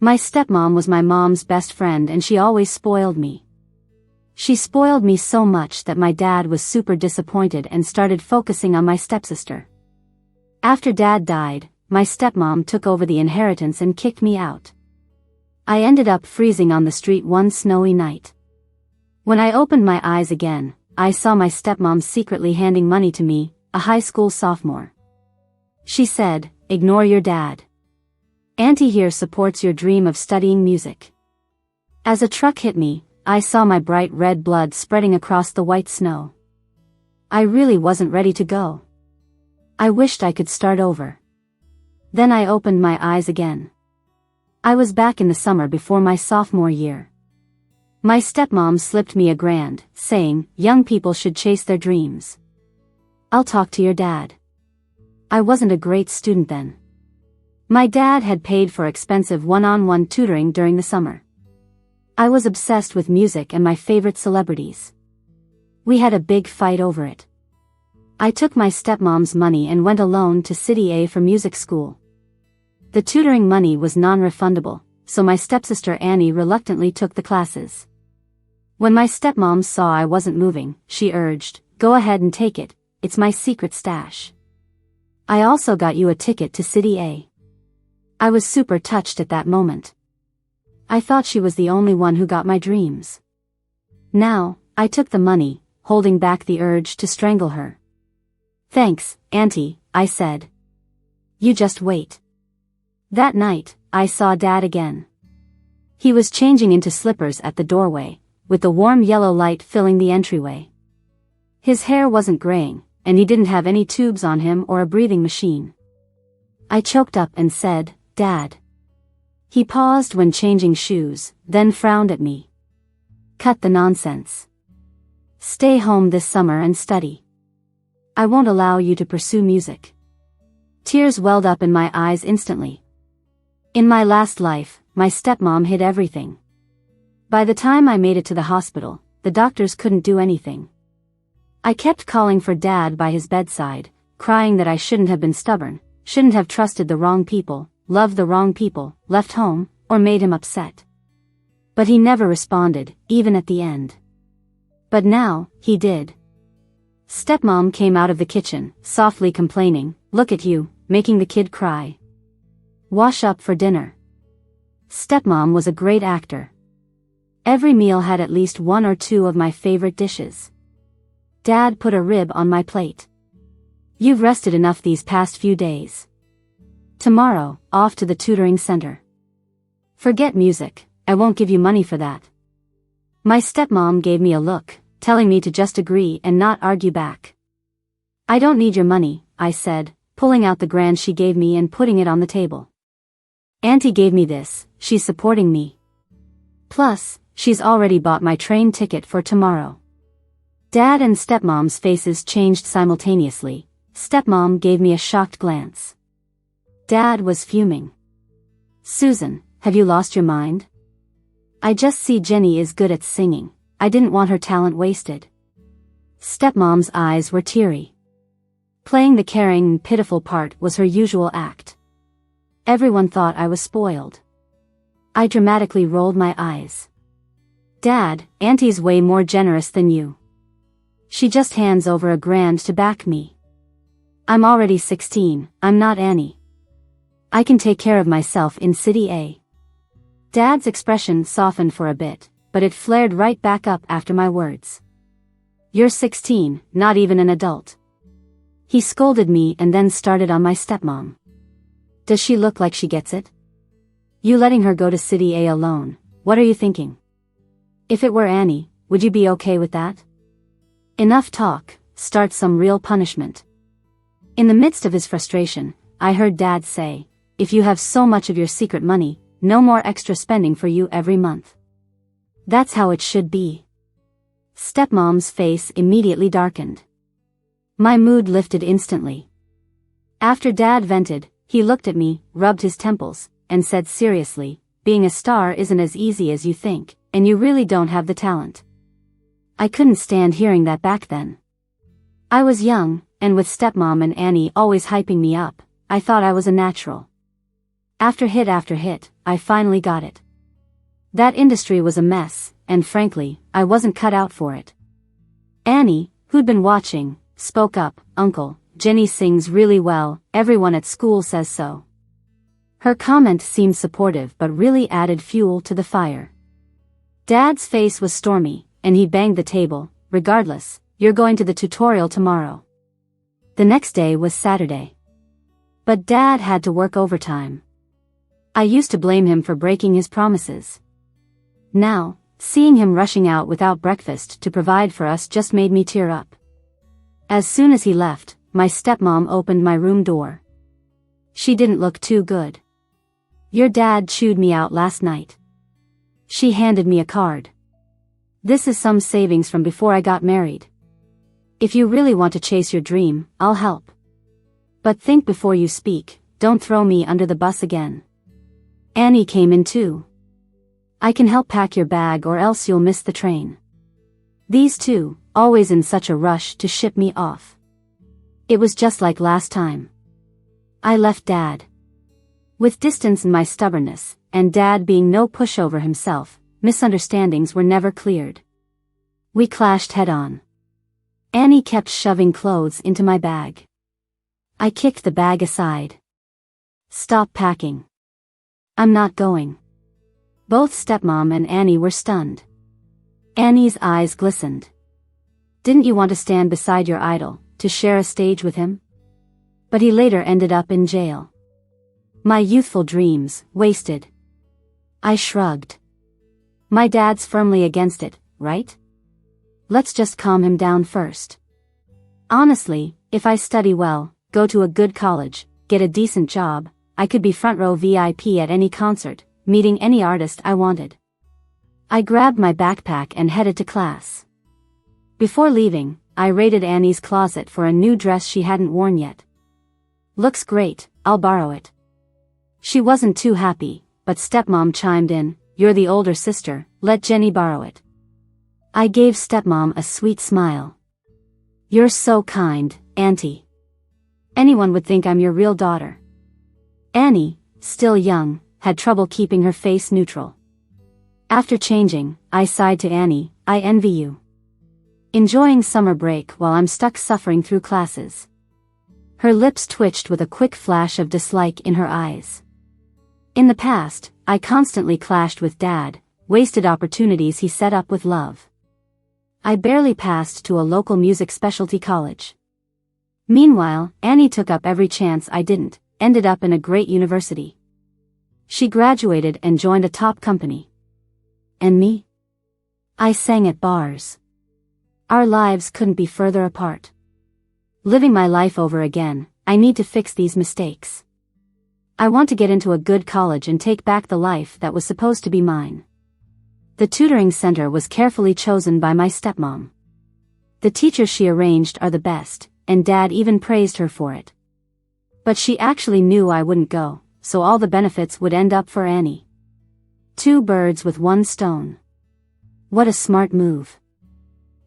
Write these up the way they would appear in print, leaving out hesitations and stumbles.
My stepmom was my mom's best friend and she always spoiled me. She spoiled me so much that my dad was super disappointed and started focusing on my stepsister. After dad died, my stepmom took over the inheritance and kicked me out. I ended up freezing on the street one snowy night. When I opened my eyes again, I saw my stepmom secretly handing money to me, a high school sophomore. She said, "Ignore your dad. Auntie here supports your dream of studying music." As a truck hit me, I saw my bright red blood spreading across the white snow. I really wasn't ready to go. I wished I could start over. Then I opened my eyes again. I was back in the summer before my sophomore year. My stepmom slipped me $1,000, saying, "Young people should chase their dreams. I'll talk to your dad." I wasn't a great student then. My dad had paid for expensive one-on-one tutoring during the summer. I was obsessed with music and my favorite celebrities. We had a big fight over it. I took my stepmom's money and went alone to City A for music school. The tutoring money was non-refundable, so my stepsister Annie reluctantly took the classes. When my stepmom saw I wasn't moving, she urged, "Go ahead and take it, it's my secret stash. I also got you a ticket to City A." I was super touched at that moment. I thought she was the only one who got my dreams. Now, I took the money, holding back the urge to strangle her. "Thanks, Auntie," I said. "You just wait." That night, I saw Dad again. He was changing into slippers at the doorway, with the warm yellow light filling the entryway. His hair wasn't graying, and he didn't have any tubes on him or a breathing machine. I choked up and said, "Dad." He paused when changing shoes, then frowned at me. "Cut the nonsense. Stay home this summer and study. I won't allow you to pursue music." Tears welled up in my eyes instantly. In my last life, my stepmom hid everything. By the time I made it to the hospital, the doctors couldn't do anything. I kept calling for Dad by his bedside, crying that I shouldn't have been stubborn, shouldn't have trusted the wrong people, loved the wrong people, left home, or made him upset. But he never responded, even at the end. But now, he did. Stepmom came out of the kitchen, softly complaining, "Look at you, making the kid cry. Wash up for dinner." Stepmom was a great actor. Every meal had at least one or two of my favorite dishes. Dad put a rib on my plate. "You've rested enough these past few days. Tomorrow, off to the tutoring center. Forget music, I won't give you money for that." My stepmom gave me a look, telling me to just agree and not argue back. "I don't need your money," I said, pulling out the $1,000 she gave me and putting it on the table. "Auntie gave me this, she's supporting me. Plus, she's already bought my train ticket for tomorrow." Dad and stepmom's faces changed simultaneously. Stepmom gave me a shocked glance. Dad was fuming. "Susan, have you lost your mind? I just see Jenny is good at singing. I didn't want her talent wasted." Stepmom's eyes were teary. Playing the caring and pitiful part was her usual act. Everyone thought I was spoiled. I dramatically rolled my eyes. "Dad, Auntie's way more generous than you. She just hands over $1,000 to back me. I'm already 16, I'm not Annie. I can take care of myself in City A." Dad's expression softened for a bit, but it flared right back up after my words. "You're 16, not even an adult." He scolded me and then started on my stepmom. "Does she look like she gets it? You letting her go to City A alone, what are you thinking? If it were Annie, would you be okay with that? Enough talk, start some real punishment." In the midst of his frustration, I heard Dad say, "If you have so much of your secret money, no more extra spending for you every month. That's how it should be." Stepmom's face immediately darkened. My mood lifted instantly. After Dad vented, he looked at me, rubbed his temples, and said seriously, "Being a star isn't as easy as you think, and you really don't have the talent." I couldn't stand hearing that back then. I was young, and with stepmom and Annie always hyping me up, I thought I was a natural. After hit, I finally got it. That industry was a mess, and frankly, I wasn't cut out for it. Annie, who'd been watching, spoke up, "Uncle, Jenny sings really well, everyone at school says so." Her comment seemed supportive but really added fuel to the fire. Dad's face was stormy, and he banged the table. "Regardless, you're going to the tutorial tomorrow." The next day was Saturday. But Dad had to work overtime. I used to blame him for breaking his promises. Now, seeing him rushing out without breakfast to provide for us just made me tear up. As soon as he left, my stepmom opened my room door. She didn't look too good. "Your dad chewed me out last night." She handed me a card. "This is some savings from before I got married. If you really want to chase your dream, I'll help. But think before you speak, don't throw me under the bus again." Annie came in too. "I can help pack your bag or else you'll miss the train." These two, always in such a rush to ship me off. It was just like last time. I left Dad. With distance and my stubbornness, and Dad being no pushover himself, misunderstandings were never cleared. We clashed head-on. Annie kept shoving clothes into my bag. I kicked the bag aside. "Stop packing. I'm not going." Both stepmom and Annie were stunned. Annie's eyes glistened. "Didn't you want to stand beside your idol, to share a stage with him? But he later ended up in jail." My youthful dreams, wasted. I shrugged. "My dad's firmly against it, right? Let's just calm him down first. Honestly, if I study well, go to a good college, get a decent job, I could be front row VIP at any concert, meeting any artist I wanted." I grabbed my backpack and headed to class. Before leaving, I raided Annie's closet for a new dress she hadn't worn yet. "Looks great, I'll borrow it." She wasn't too happy, but stepmom chimed in, "You're the older sister, let Jenny borrow it." I gave stepmom a sweet smile. "You're so kind, Auntie. Anyone would think I'm your real daughter." Annie, still young, had trouble keeping her face neutral. After changing, I sighed to Annie, "I envy you. Enjoying summer break while I'm stuck suffering through classes." Her lips twitched with a quick flash of dislike in her eyes. In the past, I constantly clashed with Dad, wasted opportunities he set up with love. I barely passed to a local music specialty college. Meanwhile, Annie took up every chance I didn't, ended up in a great university. She graduated and joined a top company. And me? I sang at bars. Our lives couldn't be further apart. Living my life over again, I need to fix these mistakes. I want to get into a good college and take back the life that was supposed to be mine. The tutoring center was carefully chosen by my stepmom. The teachers she arranged are the best, and Dad even praised her for it. But she actually knew I wouldn't go, so all the benefits would end up for Annie. Two birds with one stone. What a smart move.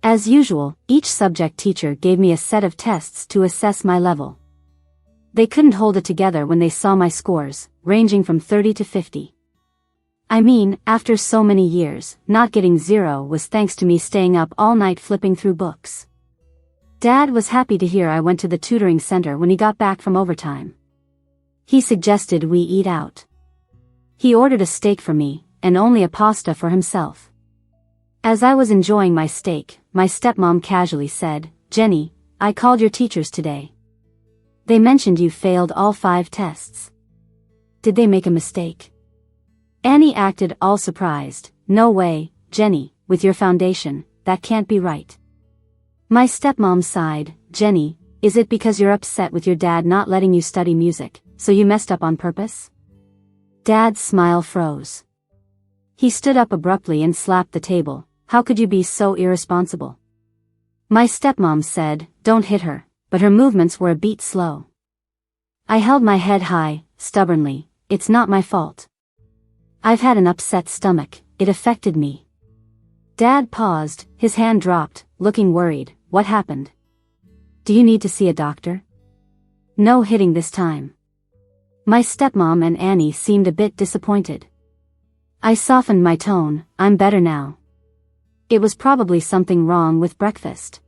As usual, each subject teacher gave me a set of tests to assess my level. They couldn't hold it together when they saw my scores, ranging from 30 to 50. I mean, after so many years, not getting 0 was thanks to me staying up all night flipping through books. Dad was happy to hear I went to the tutoring center when he got back from overtime. He suggested we eat out. He ordered a steak for me, and only a pasta for himself. As I was enjoying my steak, my stepmom casually said, "Jenny, I called your teachers today. They mentioned you failed all 5 tests. Did they make a mistake?" Annie acted all surprised. "No way, Jenny, with your foundation, that can't be right." My stepmom sighed, "Jenny, is it because you're upset with your dad not letting you study music, so you messed up on purpose?" Dad's smile froze. He stood up abruptly and slapped the table. "How could you be so irresponsible?" My stepmom said, "Don't hit her," but her movements were a beat slow. I held my head high, stubbornly. "It's not my fault. I've had an upset stomach, it affected me." Dad paused, his hand dropped, looking worried. "What happened? Do you need to see a doctor?" "No hitting this time." My stepmom and Annie seemed a bit disappointed. I softened my tone, I'm better now. It was probably something wrong with breakfast.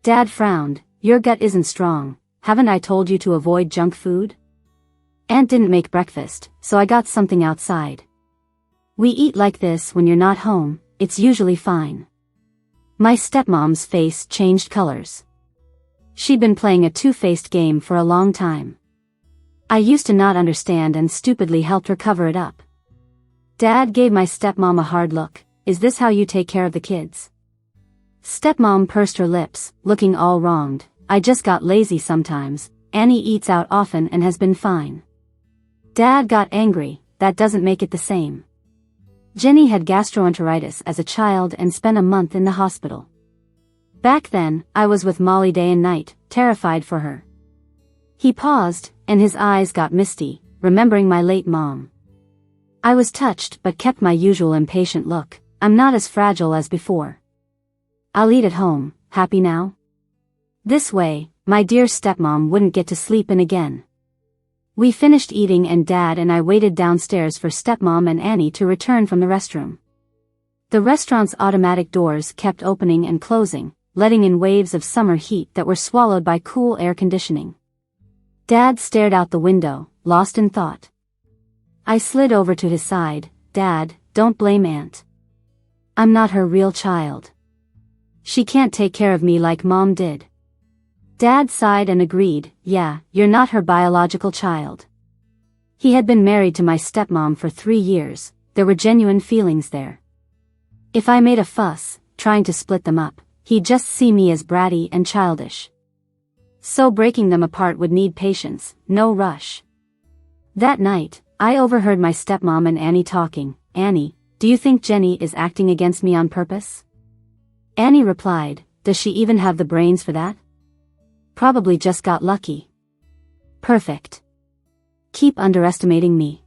Dad frowned, your gut isn't strong, haven't I told you to avoid junk food? Aunt didn't make breakfast, so I got something outside. We eat like this when you're not home, it's usually fine. My stepmom's face changed colors. She'd been playing a two-faced game for a long time. I used to not understand and stupidly helped her cover it up. Dad gave my stepmom a hard look, is this how you take care of the kids? Stepmom pursed her lips, looking all wronged, I just got lazy sometimes, Annie eats out often and has been fine. Dad got angry, that doesn't make it the same. Jenny had gastroenteritis as a child and spent a month in the hospital. Back then, I was with Molly day and night, terrified for her. He paused, and his eyes got misty, remembering my late mom. I was touched but kept my usual impatient look, I'm not as fragile as before. I'll eat at home, happy now? This way, my dear stepmom wouldn't get to sleep in again. We finished eating and Dad and I waited downstairs for stepmom and Annie to return from the restroom. The restaurant's automatic doors kept opening and closing, letting in waves of summer heat that were swallowed by cool air conditioning. Dad stared out the window, lost in thought. I slid over to his side, Dad, don't blame Aunt. I'm not her real child. She can't take care of me like Mom did. Dad sighed and agreed, yeah, you're not her biological child. He had been married to my stepmom for 3 years, there were genuine feelings there. If I made a fuss, trying to split them up, he'd just see me as bratty and childish. So breaking them apart would need patience, no rush. That night, I overheard my stepmom and Annie talking, Annie, do you think Jenny is acting against me on purpose? Annie replied, does she even have the brains for that? Probably just got lucky. Perfect. Keep underestimating me.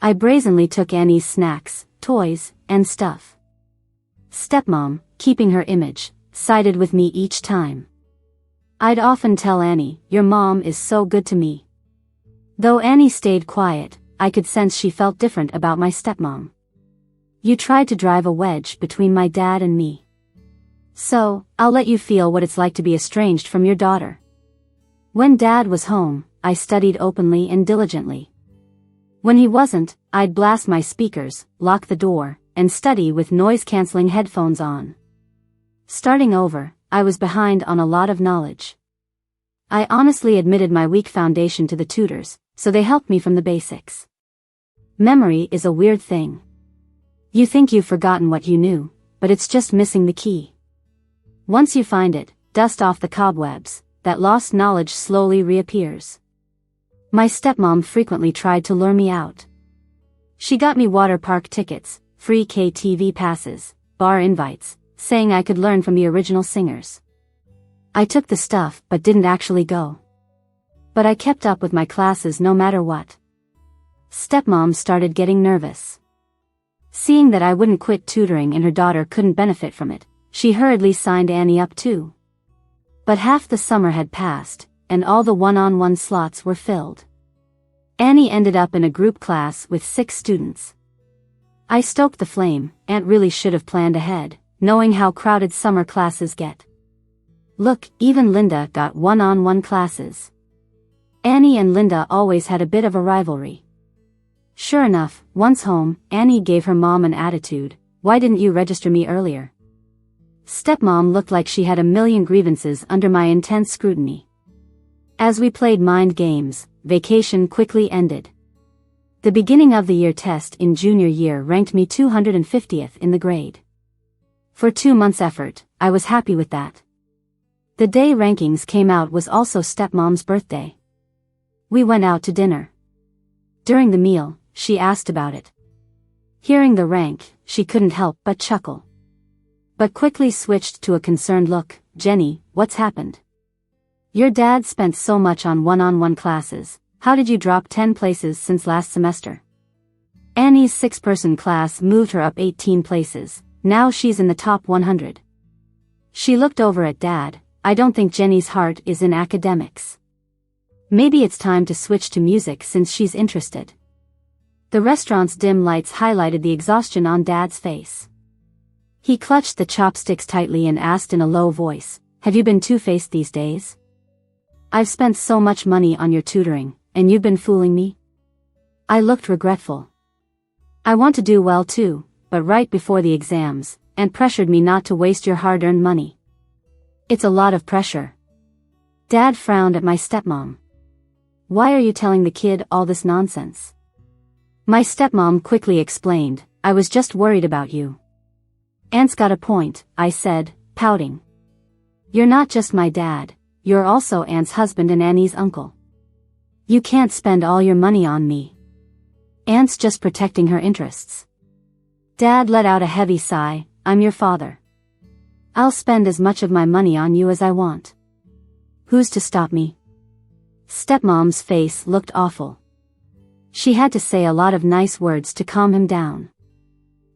I brazenly took Annie's snacks, toys, and stuff. Stepmom, keeping her image, sided with me each time. I'd often tell Annie, your mom is so good to me. Though Annie stayed quiet, I could sense she felt different about my stepmom. You tried to drive a wedge between my dad and me. So, I'll let you feel what it's like to be estranged from your daughter. When Dad was home, I studied openly and diligently. When he wasn't, I'd blast my speakers, lock the door, and study with noise-canceling headphones on. Starting over, I was behind on a lot of knowledge. I honestly admitted my weak foundation to the tutors, so they helped me from the basics. Memory is a weird thing. You think you've forgotten what you knew, but it's just missing the key. Once you find it, dust off the cobwebs, that lost knowledge slowly reappears. My stepmom frequently tried to lure me out. She got me water park tickets, free KTV passes, bar invites, saying I could learn from the original singers. I took the stuff but didn't actually go. But I kept up with my classes no matter what. Stepmom started getting nervous. Seeing that I wouldn't quit tutoring and her daughter couldn't benefit from it, she hurriedly signed Annie up too. But half the summer had passed, and all the one-on-one slots were filled. Annie ended up in a group class with 6 students. I stoked the flame, Aunt really should have planned ahead, knowing how crowded summer classes get. Look, even Linda got one-on-one classes. Annie and Linda always had a bit of a rivalry. Sure enough, once home, Annie gave her mom an attitude, why didn't you register me earlier? Stepmom looked like she had a million grievances under my intense scrutiny. As we played mind games, vacation quickly ended. The beginning of the year test in junior year ranked me 250th in the grade. For 2 months' effort, I was happy with that. The day rankings came out was also stepmom's birthday. We went out to dinner. During the meal, she asked about it. Hearing the rank, she couldn't help but chuckle. But quickly switched to a concerned look, Jenny, what's happened? Your dad spent so much on one-on-one classes, how did you drop 10 places since last semester? Annie's 6-person class moved her up 18 places, now she's in the top 100. She looked over at Dad, I don't think Jenny's heart is in academics. Maybe it's time to switch to music since she's interested. The restaurant's dim lights highlighted the exhaustion on Dad's face. He clutched the chopsticks tightly and asked in a low voice, "Have you been two-faced these days? I've spent so much money on your tutoring, and you've been fooling me?" I looked regretful. "I want to do well too, but right before the exams, and pressured me not to waste your hard-earned money." "It's a lot of pressure." Dad frowned at my stepmom. "Why are you telling the kid all this nonsense?" My stepmom quickly explained, "I was just worried about you." "Aunt's got a point," I said, pouting. "You're not just my dad, you're also Aunt's husband and Annie's uncle. You can't spend all your money on me. Aunt's just protecting her interests." Dad let out a heavy sigh. "I'm your father. I'll spend as much of my money on you as I want. Who's to stop me?" Stepmom's face looked awful. She had to say a lot of nice words to calm him down.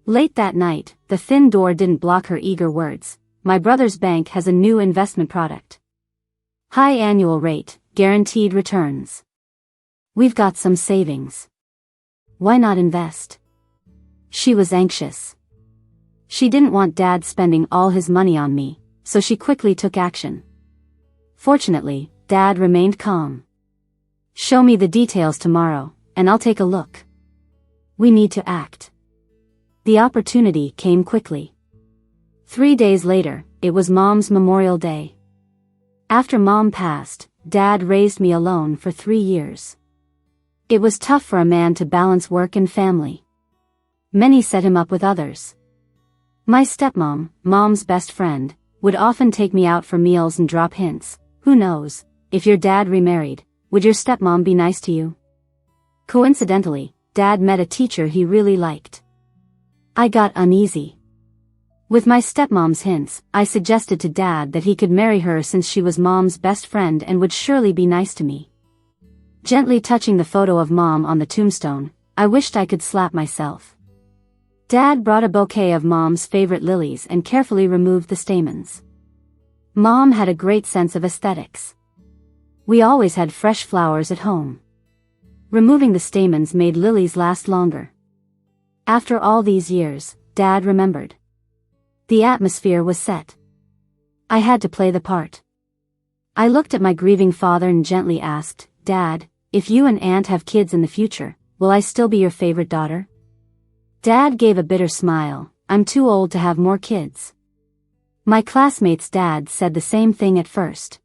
Late that night, the thin door didn't block her eager words. "My brother's bank has a new investment product. High annual rate, guaranteed returns. We've got some savings. Why not invest?" She was anxious. She didn't want Dad spending all his money on me, so she quickly took action. Fortunately, Dad remained calm. "Show me the details tomorrow, and I'll take a look. We need to act." The opportunity came quickly. 3 days later, it was Mom's Memorial Day. After Mom passed, Dad raised me alone for 3 years. It was tough for a man to balance work and family. Many set him up with others. My stepmom, Mom's best friend, would often take me out for meals and drop hints. "Who knows, if your dad remarried, would your stepmom be nice to you?" Coincidentally, Dad met a teacher he really liked. I got uneasy. With my stepmom's hints, I suggested to Dad that he could marry her since she was Mom's best friend and would surely be nice to me. Gently touching the photo of Mom on the tombstone, I wished I could slap myself. Dad brought a bouquet of Mom's favorite lilies and carefully removed the stamens. Mom had a great sense of aesthetics. We always had fresh flowers at home. Removing the stamens made lilies last longer. After all these years, Dad remembered. The atmosphere was set. I had to play the part. I looked at my grieving father and gently asked, "Dad, if you and Aunt have kids in the future, will I still be your favorite daughter?" Dad gave a bitter smile. "I'm too old to have more kids." My classmate's dad said the same thing at first.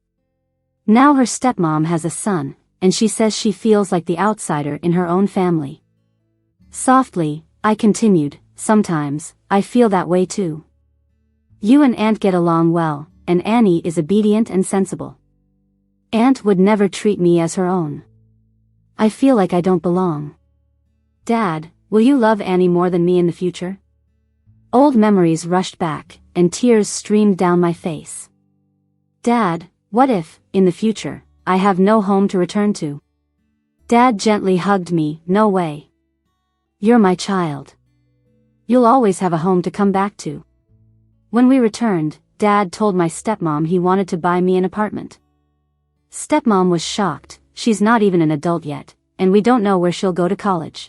Now her stepmom has a son, and she says she feels like the outsider in her own family. Softly, I continued, "Sometimes, I feel that way too. You and Aunt get along well, and Annie is obedient and sensible. Aunt would never treat me as her own. I feel like I don't belong. Dad, will you love Annie more than me in the future?" Old memories rushed back, and tears streamed down my face. "Dad, what if, in the future, I have no home to return to?" Dad gently hugged me. "No way. You're my child. You'll always have a home to come back to." When we returned, Dad told my stepmom he wanted to buy me an apartment. Stepmom was shocked. "She's not even an adult yet, and we don't know where she'll go to college.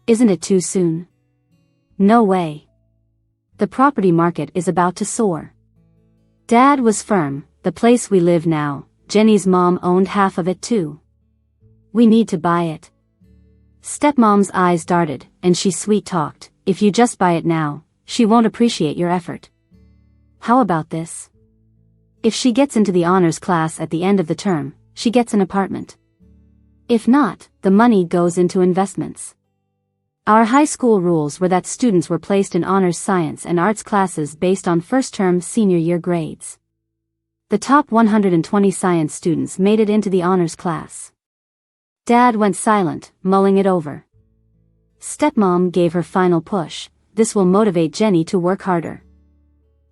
Isn't it too soon?" "No way. The property market is about to soar." Dad was firm. "The place we live now, Jenny's mom owned half of it too. We need to buy it." Stepmom's eyes darted, and she sweet-talked, "If you just buy it now, she won't appreciate your effort. How about this? If she gets into the honors class at the end of the term, she gets an apartment. If not, the money goes into investments." Our high school rules were that students were placed in honors science and arts classes based on first-term senior year grades. The top 120 science students made it into the honors class. Dad went silent, mulling it over. Stepmom gave her final push. "This will motivate Jenny to work harder."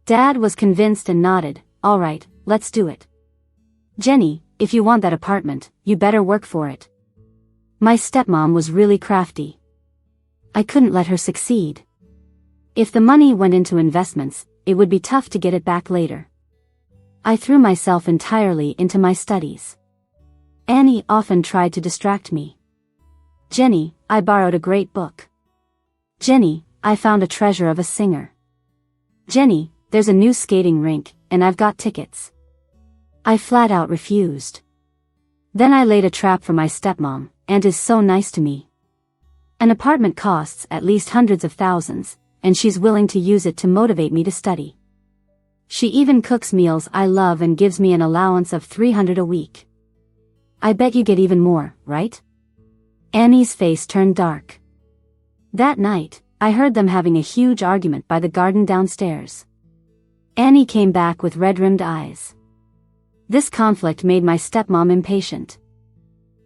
Dad was convinced and nodded. "All right, let's do it. Jenny, if you want that apartment, you better work for it." My stepmom was really crafty. I couldn't let her succeed. If the money went into investments, it would be tough to get it back later. I threw myself entirely into my studies. Annie often tried to distract me. Jenny, I borrowed a great book. Jenny, I found a treasure of a singer. Jenny, there's a new skating rink, and I've got tickets. I flat out refused. Then I laid a trap for my stepmom, Aunt is so nice to me. An apartment costs at least hundreds of thousands, and she's willing to use it to motivate me to study. She even cooks meals I love and gives me an allowance of $300 a week. I bet you get even more, right? Annie's face turned dark. That night, I heard them having a huge argument by the garden downstairs. Annie came back with red-rimmed eyes. This conflict made my stepmom impatient.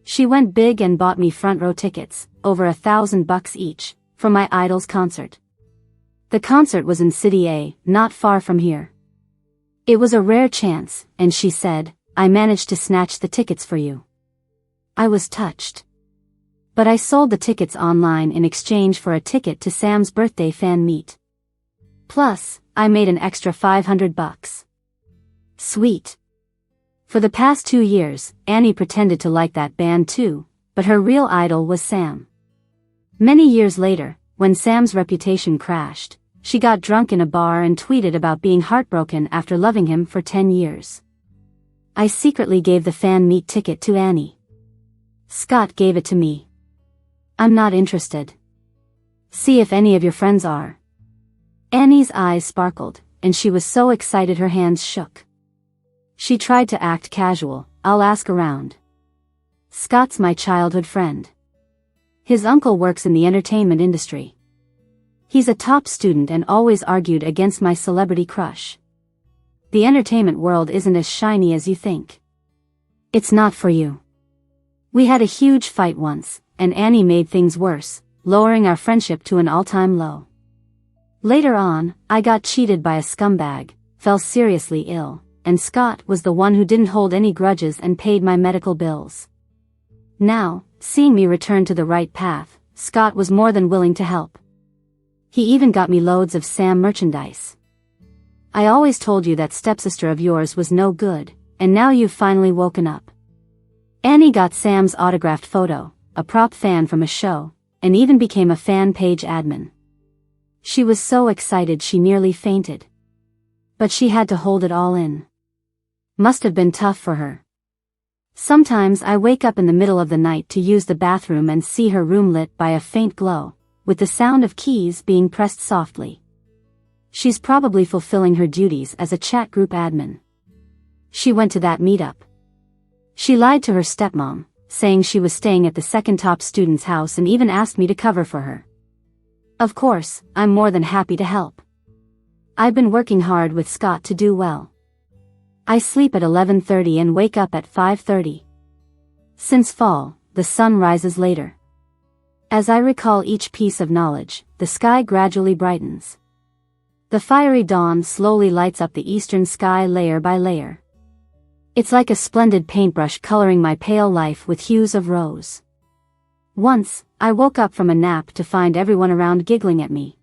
She went big and bought me front-row tickets, over $1,000 each, for my idol's concert. The concert was in City A, not far from here. It was a rare chance, and she said, I managed to snatch the tickets for you. I was touched. But I sold the tickets online in exchange for a ticket to Sam's birthday fan meet. Plus, I made an extra $500. Sweet. For the past 2 years, Annie pretended to like that band too, but her real idol was Sam. Many years later, when Sam's reputation crashed, she got drunk in a bar and tweeted about being heartbroken after loving him for 10 years. I secretly gave the fan meet ticket to Annie. Scott gave it to me. I'm not interested. See if any of your friends are. Annie's eyes sparkled, and she was so excited her hands shook. She tried to act casual, I'll ask around. Scott's my childhood friend. His uncle works in the entertainment industry. He's a top student and always argued against my celebrity crush. The entertainment world isn't as shiny as you think. It's not for you. We had a huge fight once, and Annie made things worse, lowering our friendship to an all-time low. Later on, I got cheated by a scumbag, fell seriously ill, and Scott was the one who didn't hold any grudges and paid my medical bills. Now, seeing me return to the right path, Scott was more than willing to help. He even got me loads of Sam merchandise. I always told you that stepsister of yours was no good, and now you've finally woken up. Annie got Sam's autographed photo, a prop fan from a show, and even became a fan page admin. She was so excited she nearly fainted. But she had to hold it all in. Must have been tough for her. Sometimes I wake up in the middle of the night to use the bathroom and see her room lit by a faint glow, with the sound of keys being pressed softly. She's probably fulfilling her duties as a chat group admin. She went to that meetup. She lied to her stepmom, saying she was staying at the second top student's house and even asked me to cover for her. Of course, I'm more than happy to help. I've been working hard with Scott to do well. I sleep at 11:30 and wake up at 5:30. Since fall, the sun rises later. As I recall each piece of knowledge, the sky gradually brightens. The fiery dawn slowly lights up the eastern sky layer by layer. It's like a splendid paintbrush coloring my pale life with hues of rose. Once, I woke up from a nap to find everyone around giggling at me.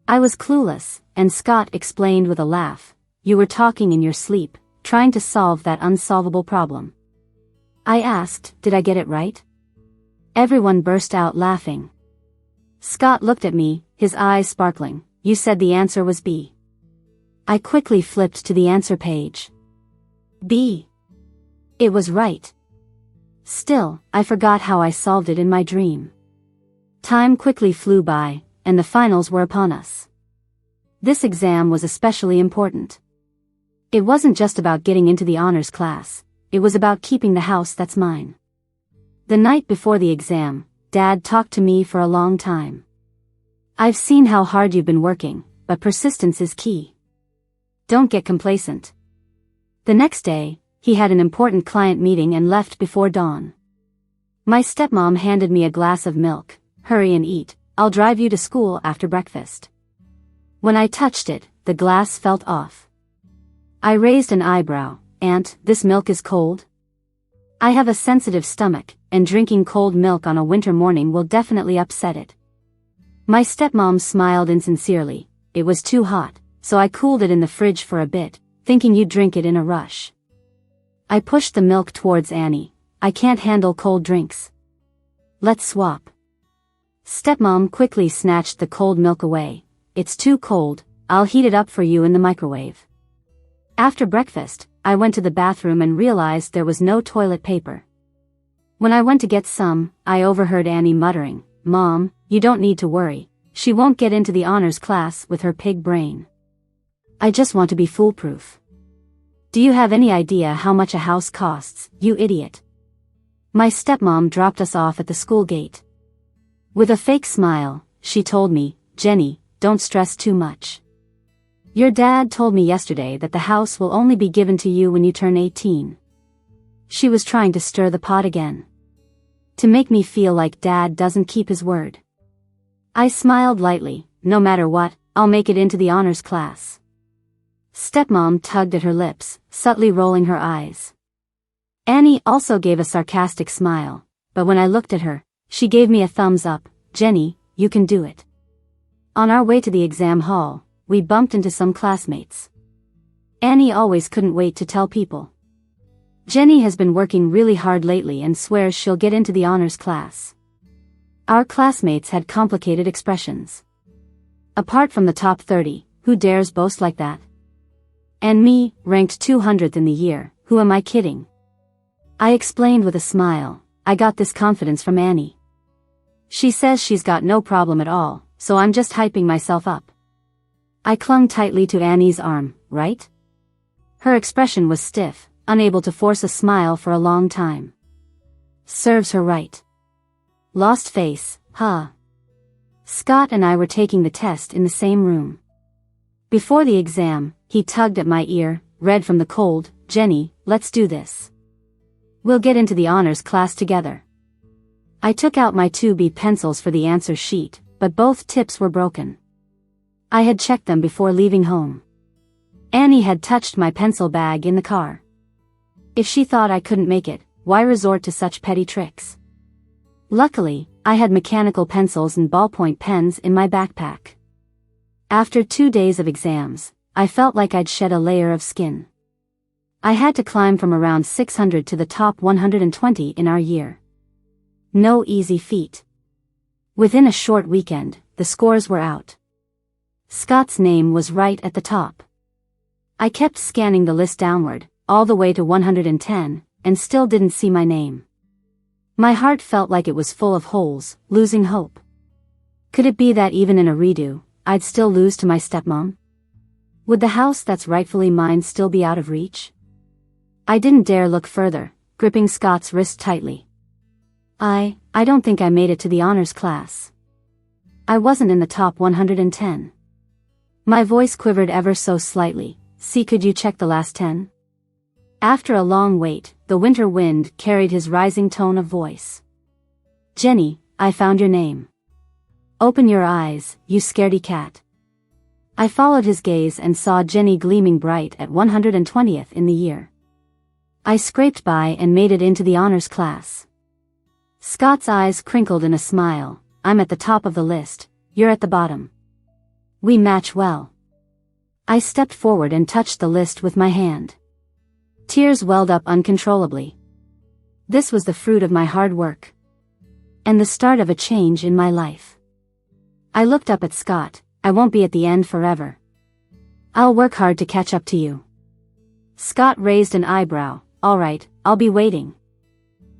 I was clueless, and Scott explained with a laugh, "You were talking in your sleep, trying to solve that unsolvable problem." I asked, "Did I get it right?" Everyone burst out laughing. Scott looked at me, his eyes sparkling. "You said the answer was B." I quickly flipped to the answer page. B. It was right. Still, I forgot how I solved it in my dream. Time quickly flew by, and the finals were upon us. This exam was especially important. It wasn't just about getting into the honors class, it was about keeping the house that's mine. The night before the exam, Dad talked to me for a long time. "I've seen how hard you've been working, but persistence is key. Don't get complacent." The next day, he had an important client meeting and left before dawn. My stepmom handed me a glass of milk. "Hurry and eat, I'll drive you to school after breakfast." When I touched it, the glass felt off. I raised an eyebrow. "Aunt, this milk is cold?" I have a sensitive stomach, and drinking cold milk on a winter morning will definitely upset it. My stepmom smiled insincerely. "It was too hot, so I cooled it in the fridge for a bit, thinking you'd drink it in a rush." I pushed the milk towards Annie. "I can't handle cold drinks." Let's swap. Stepmom quickly snatched the cold milk away. It's too cold, I'll heat it up for you in the microwave. After breakfast, I went to the bathroom and realized there was no toilet paper. When I went to get some, I overheard Annie muttering, "Mom, you don't need to worry. She won't get into the honors class with her pig brain. I just want to be foolproof. Do you have any idea how much a house costs, you idiot?" My stepmom dropped us off at the school gate. With a fake smile, she told me, "Jenny, don't stress too much. Your dad told me yesterday that the house will only be given to you when you turn 18. She was trying to stir the pot again. To make me feel like Dad doesn't keep his word. I smiled lightly. No matter what, I'll make it into the honors class. Stepmom tugged at her lips, subtly rolling her eyes. Annie also gave a sarcastic smile, but when I looked at her, she gave me a thumbs up. "Jenny, you can do it." On our way to the exam hall, we bumped into some classmates. Annie always couldn't wait to tell people. Jenny has been working really hard lately and swears she'll get into the honors class. Our classmates had complicated expressions. Apart from the top 30, who dares boast like that? And me, ranked 200th in the year, who am I kidding? I explained with a smile, I got this confidence from Annie. She says she's got no problem at all, so I'm just hyping myself up. I clung tightly to Annie's arm, right? Her expression was stiff, unable to force a smile for a long time. Serves her right. Lost face, huh? Scott and I were taking the test in the same room. Before the exam, he tugged at my ear, read from the cold, "Jenny, let's do this. We'll get into the honors class together." I took out my 2B pencils for the answer sheet, but both tips were broken. I had checked them before leaving home. Annie had touched my pencil bag in the car. If she thought I couldn't make it, why resort to such petty tricks? Luckily, I had mechanical pencils and ballpoint pens in my backpack. After 2 days of exams, I felt like I'd shed a layer of skin. I had to climb from around 600 to the top 120 in our year. No easy feat. Within a short weekend, the scores were out. Scott's name was right at the top. I kept scanning the list downward, all the way to 110, and still didn't see my name. My heart felt like it was full of holes, losing hope. Could it be that even in a redo, I'd still lose to my stepmom? Would the house that's rightfully mine still be out of reach? I didn't dare look further, gripping Scott's wrist tightly. I don't think I made it to the honors class. I wasn't in the top 110. My voice quivered ever so slightly. "See, could you check the last 10? After a long wait, the winter wind carried his rising tone of voice. "Jenny, I found your name. Open your eyes, you scaredy cat." I followed his gaze and saw Jenny gleaming bright at 120th in the year. I scraped by and made it into the honors class. Scott's eyes crinkled in a smile. "I'm at the top of the list, you're at the bottom. We match well." I stepped forward and touched the list with my hand. Tears welled up uncontrollably. This was the fruit of my hard work. And the start of a change in my life. I looked up at Scott. "I won't be at the end forever. I'll work hard to catch up to you." Scott raised an eyebrow. "All right, I'll be waiting."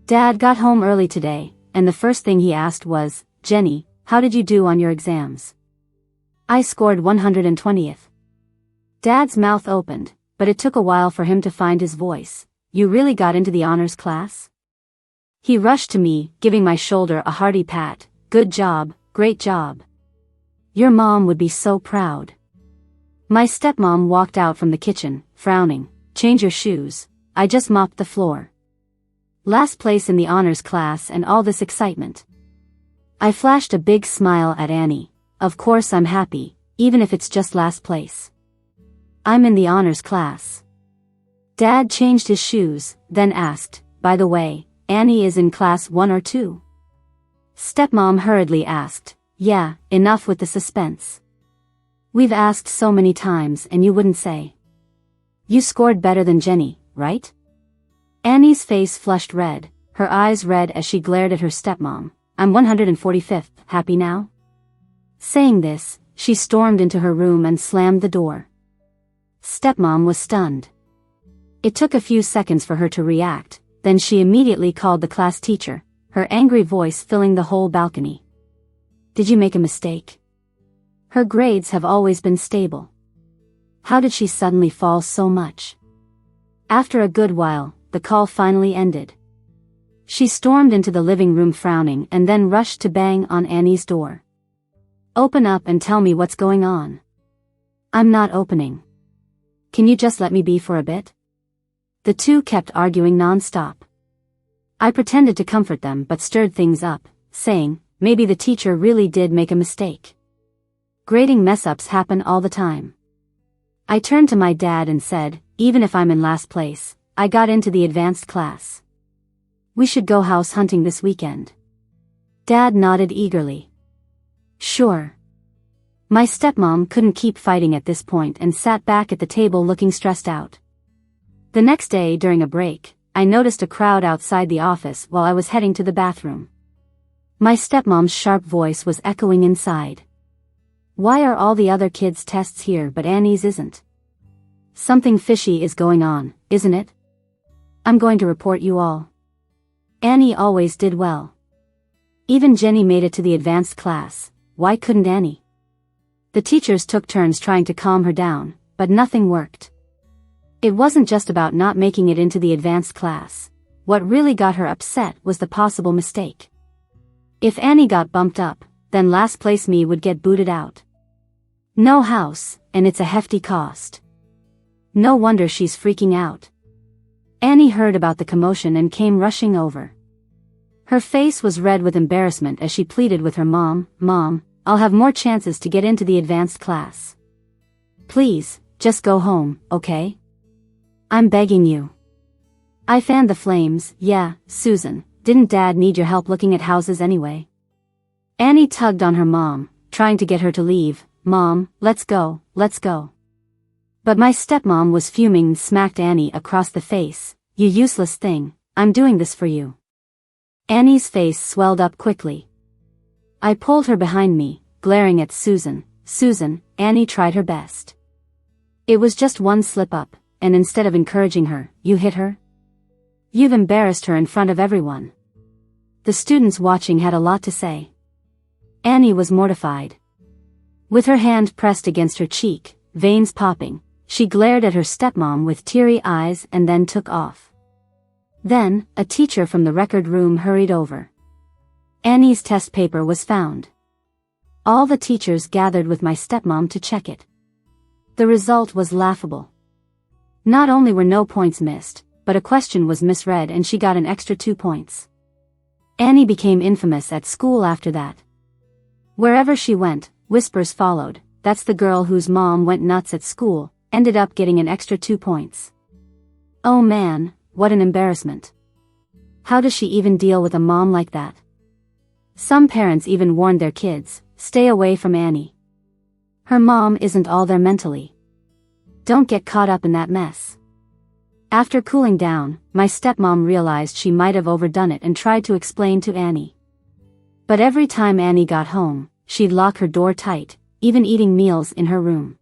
Dad got home early today, and the first thing he asked was, "Jenny, how did you do on your exams?" I scored 120th. Dad's mouth opened, but it took a while for him to find his voice. "You really got into the honors class?" He rushed to me, giving my shoulder a hearty pat. "Good job, great job. Your mom would be so proud." My stepmom walked out from the kitchen, frowning. "Change your shoes, I just mopped the floor." Last place in the honors class and all this excitement. I flashed a big smile at Annie. Of course I'm happy, even if it's just last place. I'm in the honors class. Dad changed his shoes, then asked, "By the way, Annie is in class 1 or 2? Stepmom hurriedly asked. "Yeah, enough with the suspense. We've asked so many times and you wouldn't say. You scored better than Jenny, right?" Annie's face flushed red, her eyes red as she glared at her stepmom. I'm 145th, happy now? Saying this, she stormed into her room and slammed the door. Stepmom was stunned. It took a few seconds for her to react, then she immediately called the class teacher, her angry voice filling the whole balcony. Did you make a mistake? Her grades have always been stable. How did she suddenly fall so much? After a good while, the call finally ended. She stormed into the living room frowning and then rushed to bang on Annie's door. Open up and tell me what's going on. I'm not opening. Can you just let me be for a bit? The two kept arguing non-stop. I pretended to comfort them but stirred things up, saying, maybe the teacher really did make a mistake. Grading mess-ups happen all the time. I turned to my dad and said, even if I'm in last place, I got into the advanced class. We should go house hunting this weekend. Dad nodded eagerly. Sure. My stepmom couldn't keep fighting at this point and sat back at the table looking stressed out. The next day during a break, I noticed a crowd outside the office while I was heading to the bathroom. My stepmom's sharp voice was echoing inside. Why are all the other kids' tests here but Annie's isn't? Something fishy is going on, isn't it? I'm going to report you all. Annie always did well. Even Jenny made it to the advanced class, why couldn't Annie? The teachers took turns trying to calm her down, but nothing worked. It wasn't just about not making it into the advanced class. What really got her upset was the possible mistake. If Annie got bumped up, then last place me would get booted out. No house, and it's a hefty cost. No wonder she's freaking out. Annie heard about the commotion and came rushing over. Her face was red with embarrassment as she pleaded with her mom, Mom, I'll have more chances to get into the advanced class. Please, just go home, okay? I'm begging you. I fanned the flames, yeah, Susan, didn't Dad need your help looking at houses anyway? Annie tugged on her mom, trying to get her to leave, Mom, let's go, let's go. But my stepmom was fuming and smacked Annie across the face, you useless thing, I'm doing this for you. Annie's face swelled up quickly. I pulled her behind me, glaring at Susan. Susan, Annie tried her best. It was just one slip-up, and instead of encouraging her, you hit her? You've embarrassed her in front of everyone. The students watching had a lot to say. Annie was mortified. With her hand pressed against her cheek, veins popping, she glared at her stepmom with teary eyes and then took off. Then, a teacher from the record room hurried over. Annie's test paper was found. All the teachers gathered with my stepmom to check it. The result was laughable. Not only were no points missed, but a question was misread and she got an extra 2 points. Annie became infamous at school after that. Wherever she went, whispers followed, that's the girl whose mom went nuts at school, ended up getting an extra 2 points. Oh man, what an embarrassment. How does she even deal with a mom like that? Some parents even warned their kids, stay away from Annie. Her mom isn't all there mentally. Don't get caught up in that mess. After cooling down, my stepmom realized she might have overdone it and tried to explain to Annie. But every time Annie got home, she'd lock her door tight, even eating meals in her room.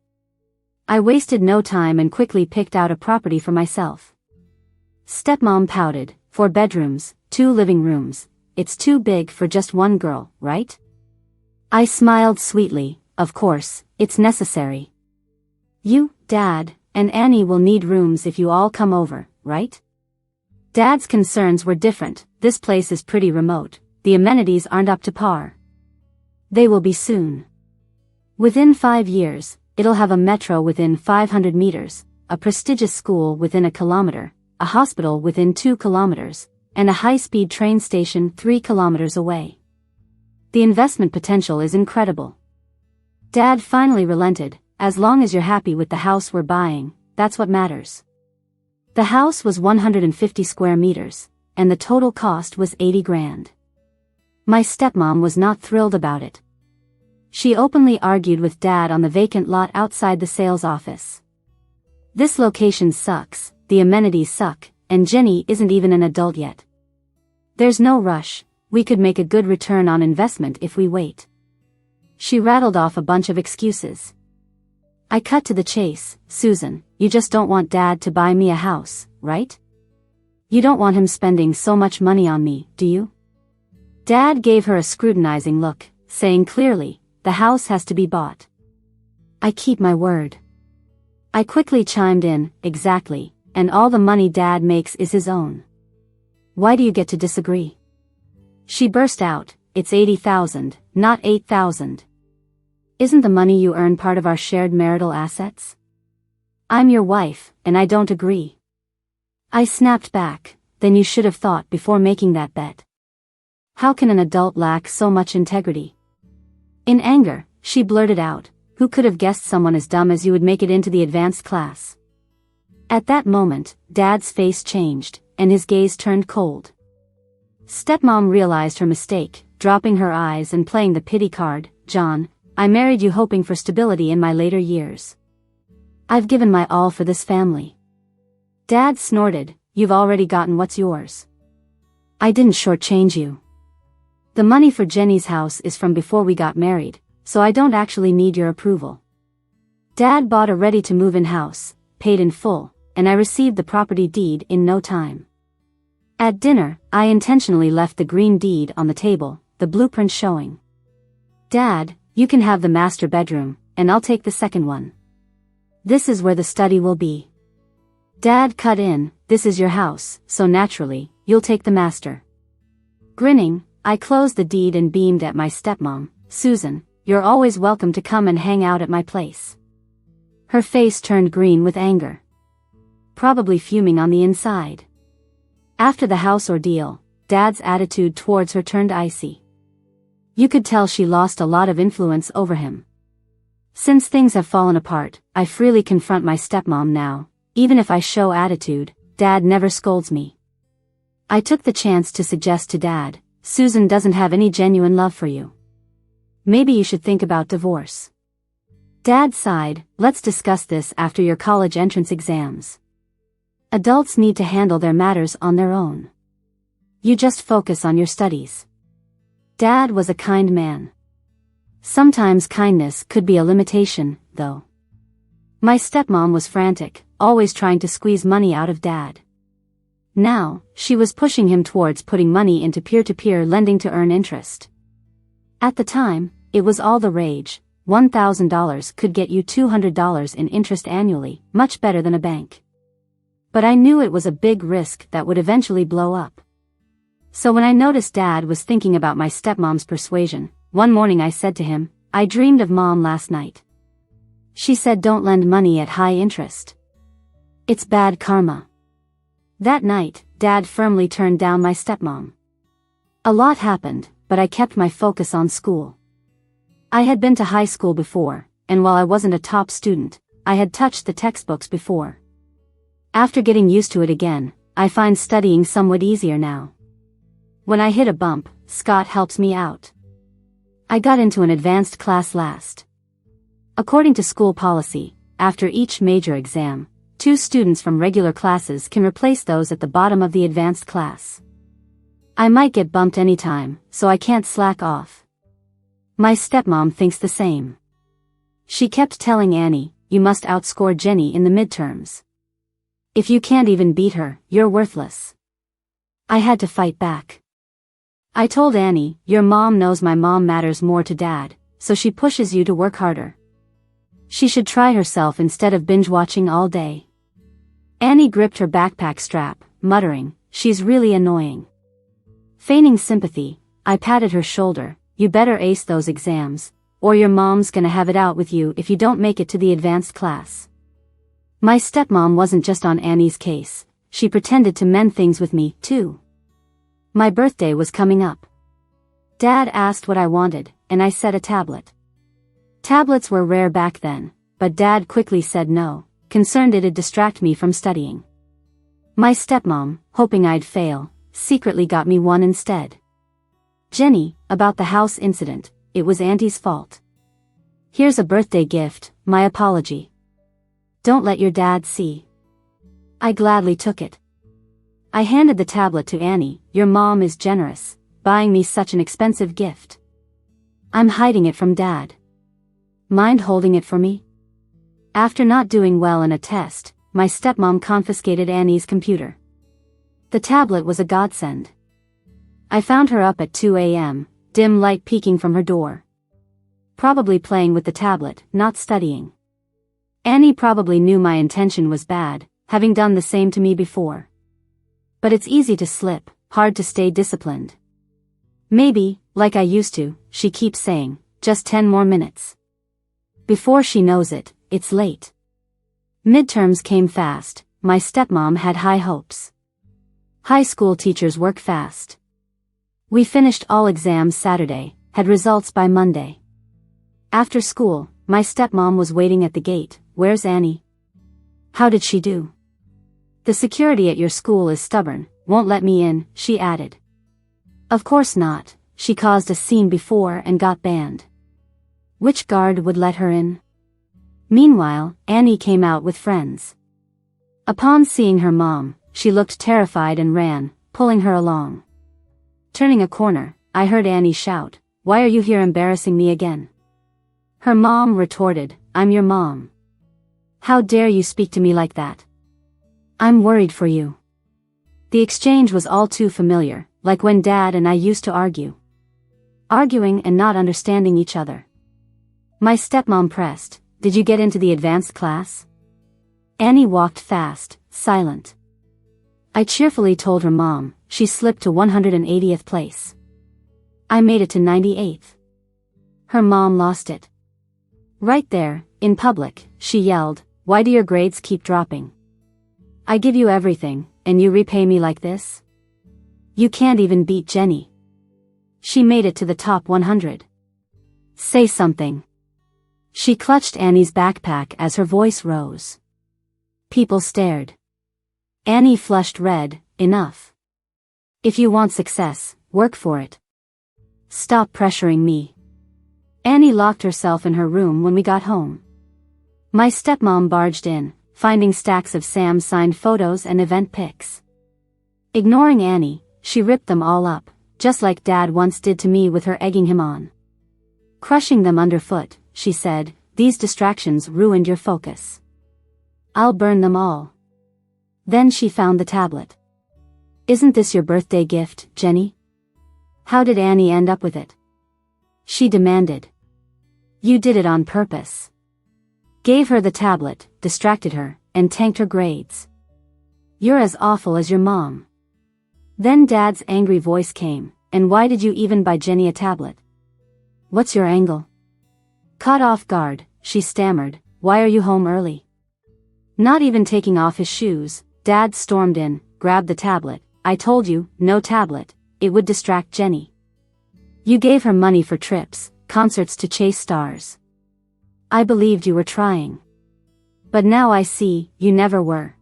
I wasted no time and quickly picked out a property for myself. Stepmom pouted, 4 bedrooms, 2 living rooms, it's too big for just one girl, right? I smiled sweetly, of course, it's necessary. You, Dad, and Annie will need rooms if you all come over, right? Dad's concerns were different, this place is pretty remote, the amenities aren't up to par. They will be soon. Within 5 years, it'll have a metro within 500 meters, a prestigious school within 1 kilometer, a hospital within 2 kilometers, and a high-speed train station 3 kilometers away. The investment potential is incredible. Dad finally relented, as long as you're happy with the house we're buying, that's what matters. The house was 150 square meters, and the total cost was 80 grand. My stepmom was not thrilled about it. She openly argued with Dad on the vacant lot outside the sales office. This location sucks, the amenities suck, and Jenny isn't even an adult yet. There's no rush, We could make a good return on investment if we wait. She rattled off a bunch of excuses. I cut to the chase. Susan, you just don't want Dad to buy me a house, right? You don't want him spending so much money on me, do you? Dad gave her a scrutinizing look, saying clearly, the house has to be bought. I keep my word. I quickly chimed in, exactly, and all the money Dad makes is his own. Why do you get to disagree? She burst out, it's 80,000, not 8,000. Isn't the money you earn part of our shared marital assets? I'm your wife, and I don't agree. I snapped back, then you should have thought before making that bet. How can an adult lack so much integrity? In anger, she blurted out, who could have guessed someone as dumb as you would make it into the advanced class? At that moment, Dad's face changed, and his gaze turned cold. Stepmom realized her mistake, dropping her eyes and playing the pity card. John, I married you hoping for stability in my later years. I've given my all for this family. Dad snorted, you've already gotten what's yours. I didn't shortchange you. The money for Jenny's house is from before we got married, so I don't actually need your approval. Dad bought a ready-to-move-in house, paid in full, and I received the property deed in no time. At dinner, I intentionally left the green deed on the table, the blueprint showing. Dad, you can have the master bedroom, and I'll take the second one. This is where the study will be. Dad cut in, this is your house, so naturally, you'll take the master. Grinning, I closed the deed and beamed at my stepmom. Susan, you're always welcome to come and hang out at my place. Her face turned green with anger. Probably fuming on the inside. After the house ordeal, Dad's attitude towards her turned icy. You could tell she lost a lot of influence over him. Since things have fallen apart, I freely confront my stepmom now. Even if I show attitude, Dad never scolds me. I took the chance to suggest to Dad, Susan doesn't have any genuine love for you. Maybe you should think about divorce. Dad sighed, let's discuss this after your college entrance exams. Adults need to handle their matters on their own. You just focus on your studies. Dad was a kind man. Sometimes kindness could be a limitation, though. My stepmom was frantic, always trying to squeeze money out of Dad. Now, she was pushing him towards putting money into peer-to-peer lending to earn interest. At the time, it was all the rage. $1,000 could get you $200 in interest annually, much better than a bank. But I knew it was a big risk that would eventually blow up. So when I noticed Dad was thinking about my stepmom's persuasion, one morning I said to him, I dreamed of Mom last night. She said don't lend money at high interest. It's bad karma. That night, Dad firmly turned down my stepmom. A lot happened, but I kept my focus on school. I had been to high school before, and while I wasn't a top student, I had touched the textbooks before. After getting used to it again, I find studying somewhat easier now. When I hit a bump, Scott helps me out. I got into an advanced class last. According to school policy, after each major exam, 2 students from regular classes can replace those at the bottom of the advanced class. I might get bumped anytime, so I can't slack off. My stepmom thinks the same. She kept telling Annie, you must outscore Jenny in the midterms. If you can't even beat her, you're worthless. I had to fight back. I told Annie, your mom knows my mom matters more to Dad, so she pushes you to work harder. She should try herself instead of binge-watching all day. Annie gripped her backpack strap, muttering, she's really annoying. Feigning sympathy, I patted her shoulder, you better ace those exams, or your mom's gonna have it out with you if you don't make it to the advanced class. My stepmom wasn't just on Annie's case, she pretended to mend things with me, too. My birthday was coming up. Dad asked what I wanted, and I said a tablet. Tablets were rare back then, but Dad quickly said no, concerned it'd distract me from studying. My stepmom, hoping I'd fail, secretly got me one instead. Jenny, about the house incident, it was Auntie's fault. Here's a birthday gift, my apology. Don't let your dad see. I gladly took it. I handed the tablet to Annie, your mom is generous, buying me such an expensive gift. I'm hiding it from Dad. Mind holding it for me? After not doing well in a test, my stepmom confiscated Annie's computer. The tablet was a godsend. I found her up at 2 a.m., dim light peeking from her door. Probably playing with the tablet, not studying. Annie probably knew my intention was bad, having done the same to me before. But it's easy to slip, hard to stay disciplined. Maybe, like I used to, she keeps saying, just 10 more minutes. Before she knows it, it's late. Midterms came fast, my stepmom had high hopes. High school teachers work fast. We finished all exams Saturday, had results by Monday. After school, my stepmom was waiting at the gate. Where's Annie? How did she do? The security at your school is stubborn, won't let me in, she added. Of course not, she caused a scene before and got banned. Which guard would let her in? Meanwhile, Annie came out with friends. Upon seeing her mom, she looked terrified and ran, pulling her along. Turning a corner, I heard Annie shout, "Why are you here embarrassing me again?" Her mom retorted, "I'm your mom. How dare you speak to me like that? I'm worried for you." The exchange was all too familiar, like when Dad and I used to argue. Arguing and not understanding each other. My stepmom pressed, "Did you get into the advanced class?" Annie walked fast, silent. I cheerfully told her mom. She slipped to 180th place. I made it to 98th. Her mom lost it. Right there, in public, she yelled, "Why do your grades keep dropping? I give you everything, and you repay me like this? You can't even beat Jenny. She made it to the top 100. Say something." She clutched Annie's backpack as her voice rose. People stared. Annie flushed red. Enough. If you want success, work for it. Stop pressuring me. Annie locked herself in her room when we got home. My stepmom barged in, finding stacks of Sam's signed photos and event pics. Ignoring Annie, she ripped them all up, just like Dad once did to me with her egging him on. Crushing them underfoot, she said, "These distractions ruined your focus. I'll burn them all." Then she found the tablet. "Isn't this your birthday gift, Jenny? How did Annie end up with it?" She demanded. "You did it on purpose." Gave her the tablet, distracted her, and tanked her grades. "You're as awful as your mom." Then Dad's angry voice came, "And why did you even buy Jenny a tablet? What's your angle?" Caught off guard, she stammered, "Why are you home early?" Not even taking off his shoes, Dad stormed in, grabbed the tablet. "I told you, no tablet, it would distract Jenny. You gave her money for trips, concerts to chase stars. I believed you were trying. But now I see, you never were.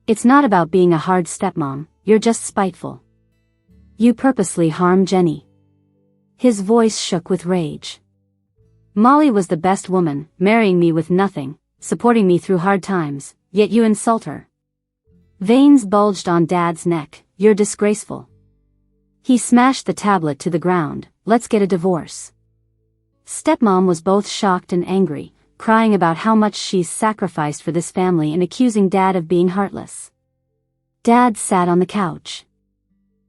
It's not about being a hard stepmom, you're just spiteful. You purposely harm Jenny." His voice shook with rage. "Molly was the best woman, marrying me with nothing, supporting me through hard times, yet you insult her." Veins bulged on Dad's neck. "You're disgraceful." He smashed the tablet to the ground. "Let's get a divorce." Stepmom was both shocked and angry, crying about how much she's sacrificed for this family and accusing Dad of being heartless. Dad sat on the couch.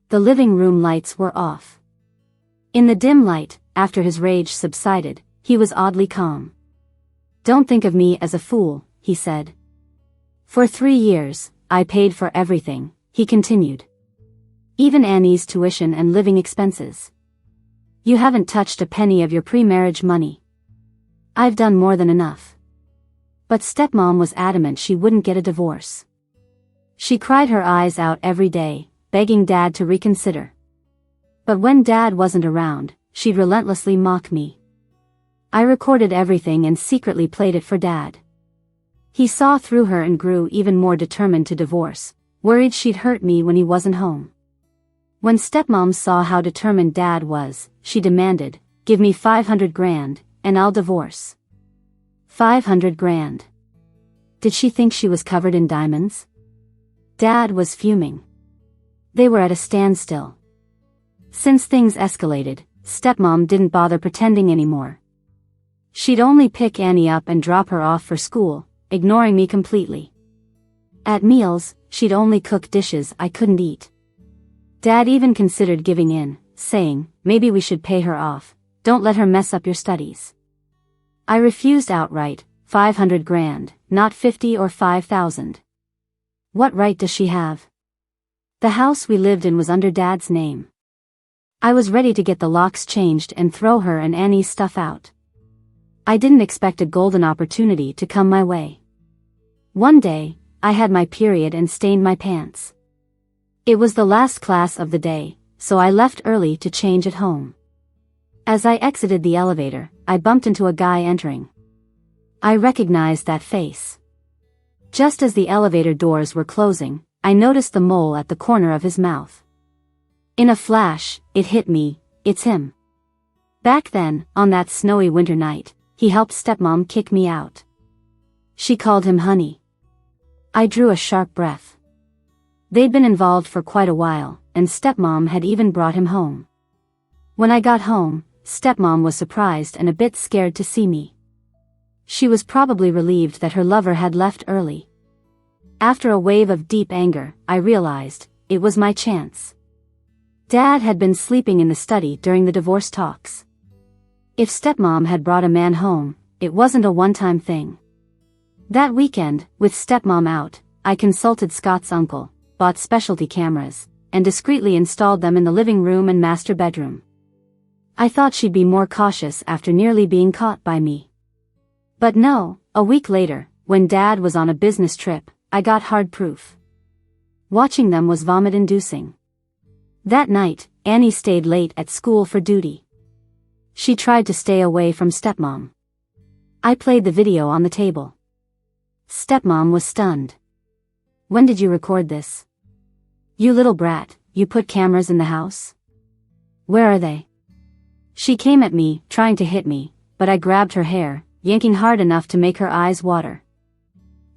The living room lights were off. In the dim light, after his rage subsided, he was oddly calm. "Don't think of me as a fool," he said. "For 3 years, I paid for everything," he continued. "Even Annie's tuition and living expenses. You haven't touched a penny of your pre-marriage money. I've done more than enough." But stepmom was adamant she wouldn't get a divorce. She cried her eyes out every day, begging Dad to reconsider. But when Dad wasn't around, she'd relentlessly mock me. I recorded everything and secretly played it for Dad. He saw through her and grew even more determined to divorce, worried she'd hurt me when he wasn't home. When stepmom saw how determined Dad was, she demanded, "Give me 500 grand, and I'll divorce." 500 grand. Did she think she was covered in diamonds? Dad was fuming. They were at a standstill. Since things escalated, stepmom didn't bother pretending anymore. She'd only pick Annie up and drop her off for school, ignoring me completely. At meals, she'd only cook dishes I couldn't eat. Dad even considered giving in, saying, maybe we should pay her off, don't let her mess up your studies. I refused outright, 500 grand, not 50 or 5,000. What right does she have? The house we lived in was under Dad's name. I was ready to get the locks changed and throw her and Annie's stuff out. I didn't expect a golden opportunity to come my way. One day, I had my period and stained my pants. It was the last class of the day, so I left early to change at home. As I exited the elevator, I bumped into a guy entering. I recognized that face. Just as the elevator doors were closing, I noticed the mole at the corner of his mouth. In a flash, it hit me, it's him. Back then, on that snowy winter night, he helped stepmom kick me out. She called him honey. I drew a sharp breath. They'd been involved for quite a while, and stepmom had even brought him home. When I got home, stepmom was surprised and a bit scared to see me. She was probably relieved that her lover had left early. After a wave of deep anger, I realized, it was my chance. Dad had been sleeping in the study during the divorce talks. If stepmom had brought a man home, it wasn't a one-time thing. That weekend, with stepmom out, I consulted Scott's uncle, bought specialty cameras, and discreetly installed them in the living room and master bedroom. I thought she'd be more cautious after nearly being caught by me. But no, a week later, when Dad was on a business trip, I got hard proof. Watching them was vomit-inducing. That night, Annie stayed late at school for duty. She tried to stay away from stepmom. I played the video on the table. Stepmom was stunned. When did you record this? You little brat, you put cameras in the house? Where are they? She came at me, trying to hit me, but I grabbed her hair, yanking hard enough to make her eyes water.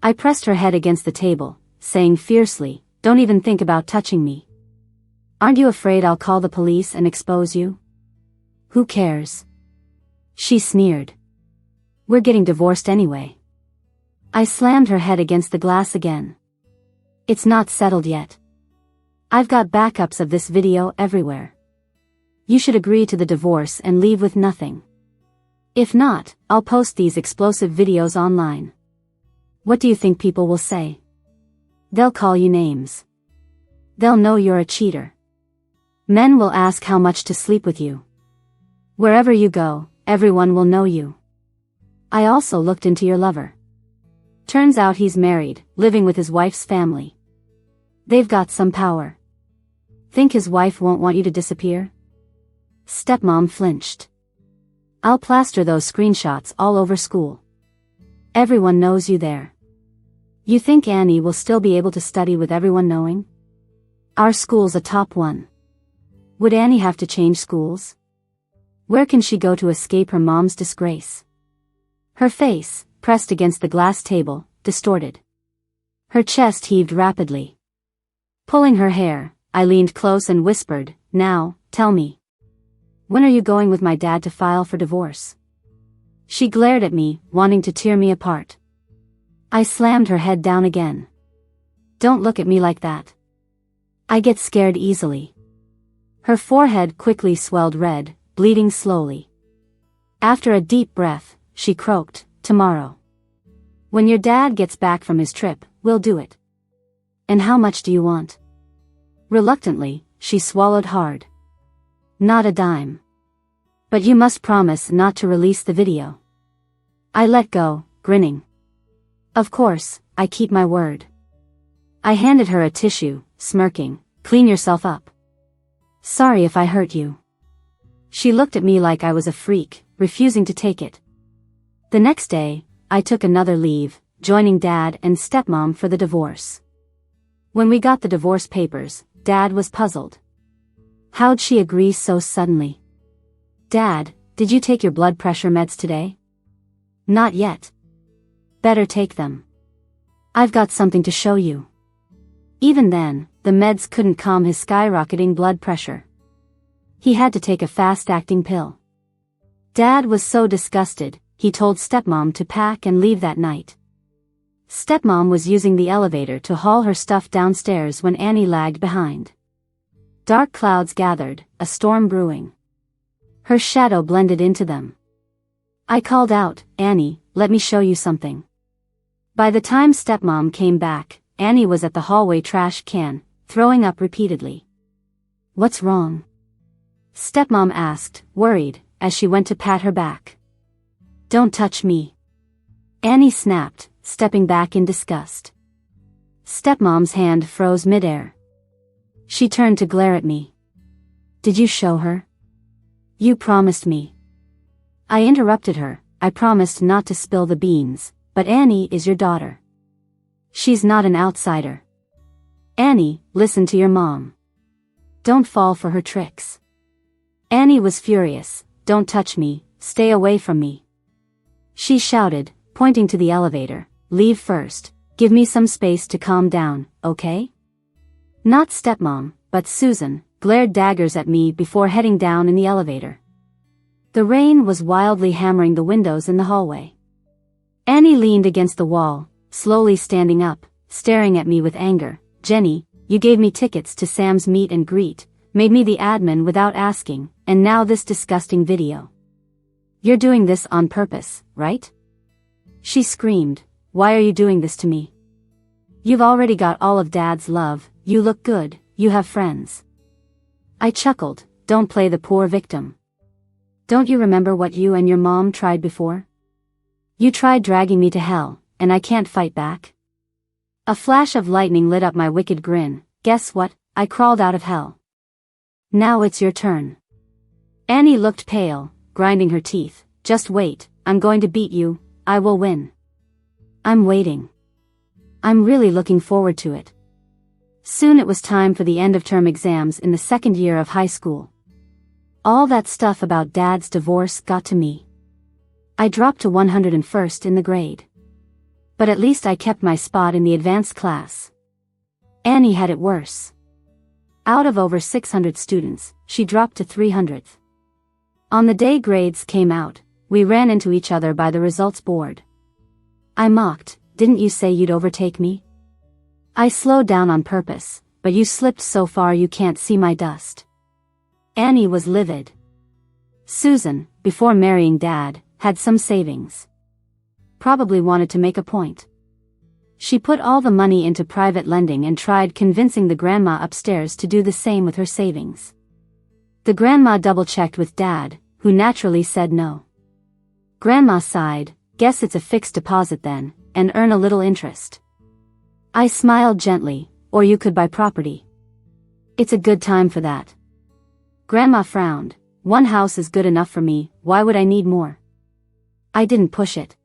I pressed her head against the table, saying fiercely, don't even think about touching me. Aren't you afraid I'll call the police and expose you? Who cares? She sneered. We're getting divorced anyway. I slammed her head against the glass again. It's not settled yet. I've got backups of this video everywhere. You should agree to the divorce and leave with nothing. If not, I'll post these explosive videos online. What do you think people will say? They'll call you names. They'll know you're a cheater. Men will ask how much to sleep with you. Wherever you go, everyone will know you. I also looked into your lover. Turns out he's married, living with his wife's family. They've got some power. Think his wife won't want you to disappear? Stepmom flinched. I'll plaster those screenshots all over school. Everyone knows you there. You think Annie will still be able to study with everyone knowing? Our school's a top one. Would Annie have to change schools? Where can she go to escape her mom's disgrace? Her face, pressed against the glass table, distorted. Her chest heaved rapidly. Pulling her hair, I leaned close and whispered, now, tell me. When are you going with my dad to file for divorce? She glared at me, wanting to tear me apart. I slammed her head down again. Don't look at me like that. I get scared easily. Her forehead quickly swelled red, bleeding slowly. After a deep breath, she croaked, tomorrow. When your dad gets back from his trip, we'll do it. And how much do you want? Reluctantly, she swallowed hard. Not a dime. But you must promise not to release the video. I let go, grinning. Of course, I keep my word. I handed her a tissue, smirking, clean yourself up. Sorry if I hurt you. She looked at me like I was a freak, refusing to take it. The next day, I took another leave, joining Dad and stepmom for the divorce. When we got the divorce papers, Dad was puzzled. How'd she agree so suddenly? Dad, did you take your blood pressure meds today? Not yet. Better take them. I've got something to show you. Even then, the meds couldn't calm his skyrocketing blood pressure. He had to take a fast-acting pill. Dad was so disgusted, he told stepmom to pack and leave that night. Stepmom was using the elevator to haul her stuff downstairs when Annie lagged behind. Dark clouds gathered, a storm brewing. Her shadow blended into them. I called out, "Annie, let me show you something." By the time stepmom came back, Annie was at the hallway trash can, throwing up repeatedly. "What's wrong?" Stepmom asked, worried, as she went to pat her back. "Don't touch me." Annie snapped, stepping back in disgust. Stepmom's hand froze midair. She turned to glare at me. "Did you show her? You promised me." I interrupted her. "I promised not to spill the beans, but Annie is your daughter. She's not an outsider. Annie, listen to your mom. Don't fall for her tricks." Annie was furious. "Don't touch me, stay away from me." She shouted, pointing to the elevator, "Leave first, give me some space to calm down, okay?" Not stepmom, but Susan, glared daggers at me before heading down in the elevator. The rain was wildly hammering the windows in the hallway. Annie leaned against the wall, slowly standing up, staring at me with anger. "Jenny, you gave me tickets to Sam's meet and greet, made me the admin without asking, and now this disgusting video. You're doing this on purpose, right?" She screamed, "Why are you doing this to me? You've already got all of Dad's love, you look good, you have friends." I chuckled, "Don't play the poor victim. Don't you remember what you and your mom tried before? You tried dragging me to hell, and I can't fight back." A flash of lightning lit up my wicked grin. "Guess what? I crawled out of hell. Now it's your turn." Annie looked pale, grinding her teeth. "Just wait, I'm going to beat you, I will win." I'm waiting. I'm really looking forward to it. Soon it was time for the end-of-term exams in the second year of high school. All that stuff about Dad's divorce got to me. I dropped to 101st in the grade. But at least I kept my spot in the advanced class. Annie had it worse. Out of over 600 students, she dropped to 300th. On the day grades came out, we ran into each other by the results board. I mocked, "Didn't you say you'd overtake me? I slowed down on purpose, but you slipped so far you can't see my dust." Annie was livid. Susan, before marrying Dad, had some savings. Probably wanted to make a point. She put all the money into private lending and tried convincing the grandma upstairs to do the same with her savings. The grandma double-checked with Dad, who naturally said no. Grandma sighed, "Guess it's a fixed deposit then, and earn a little interest." I smiled gently, "Or you could buy property. It's a good time for that." Grandma frowned, "One house is good enough for me, why would I need more?" I didn't push it.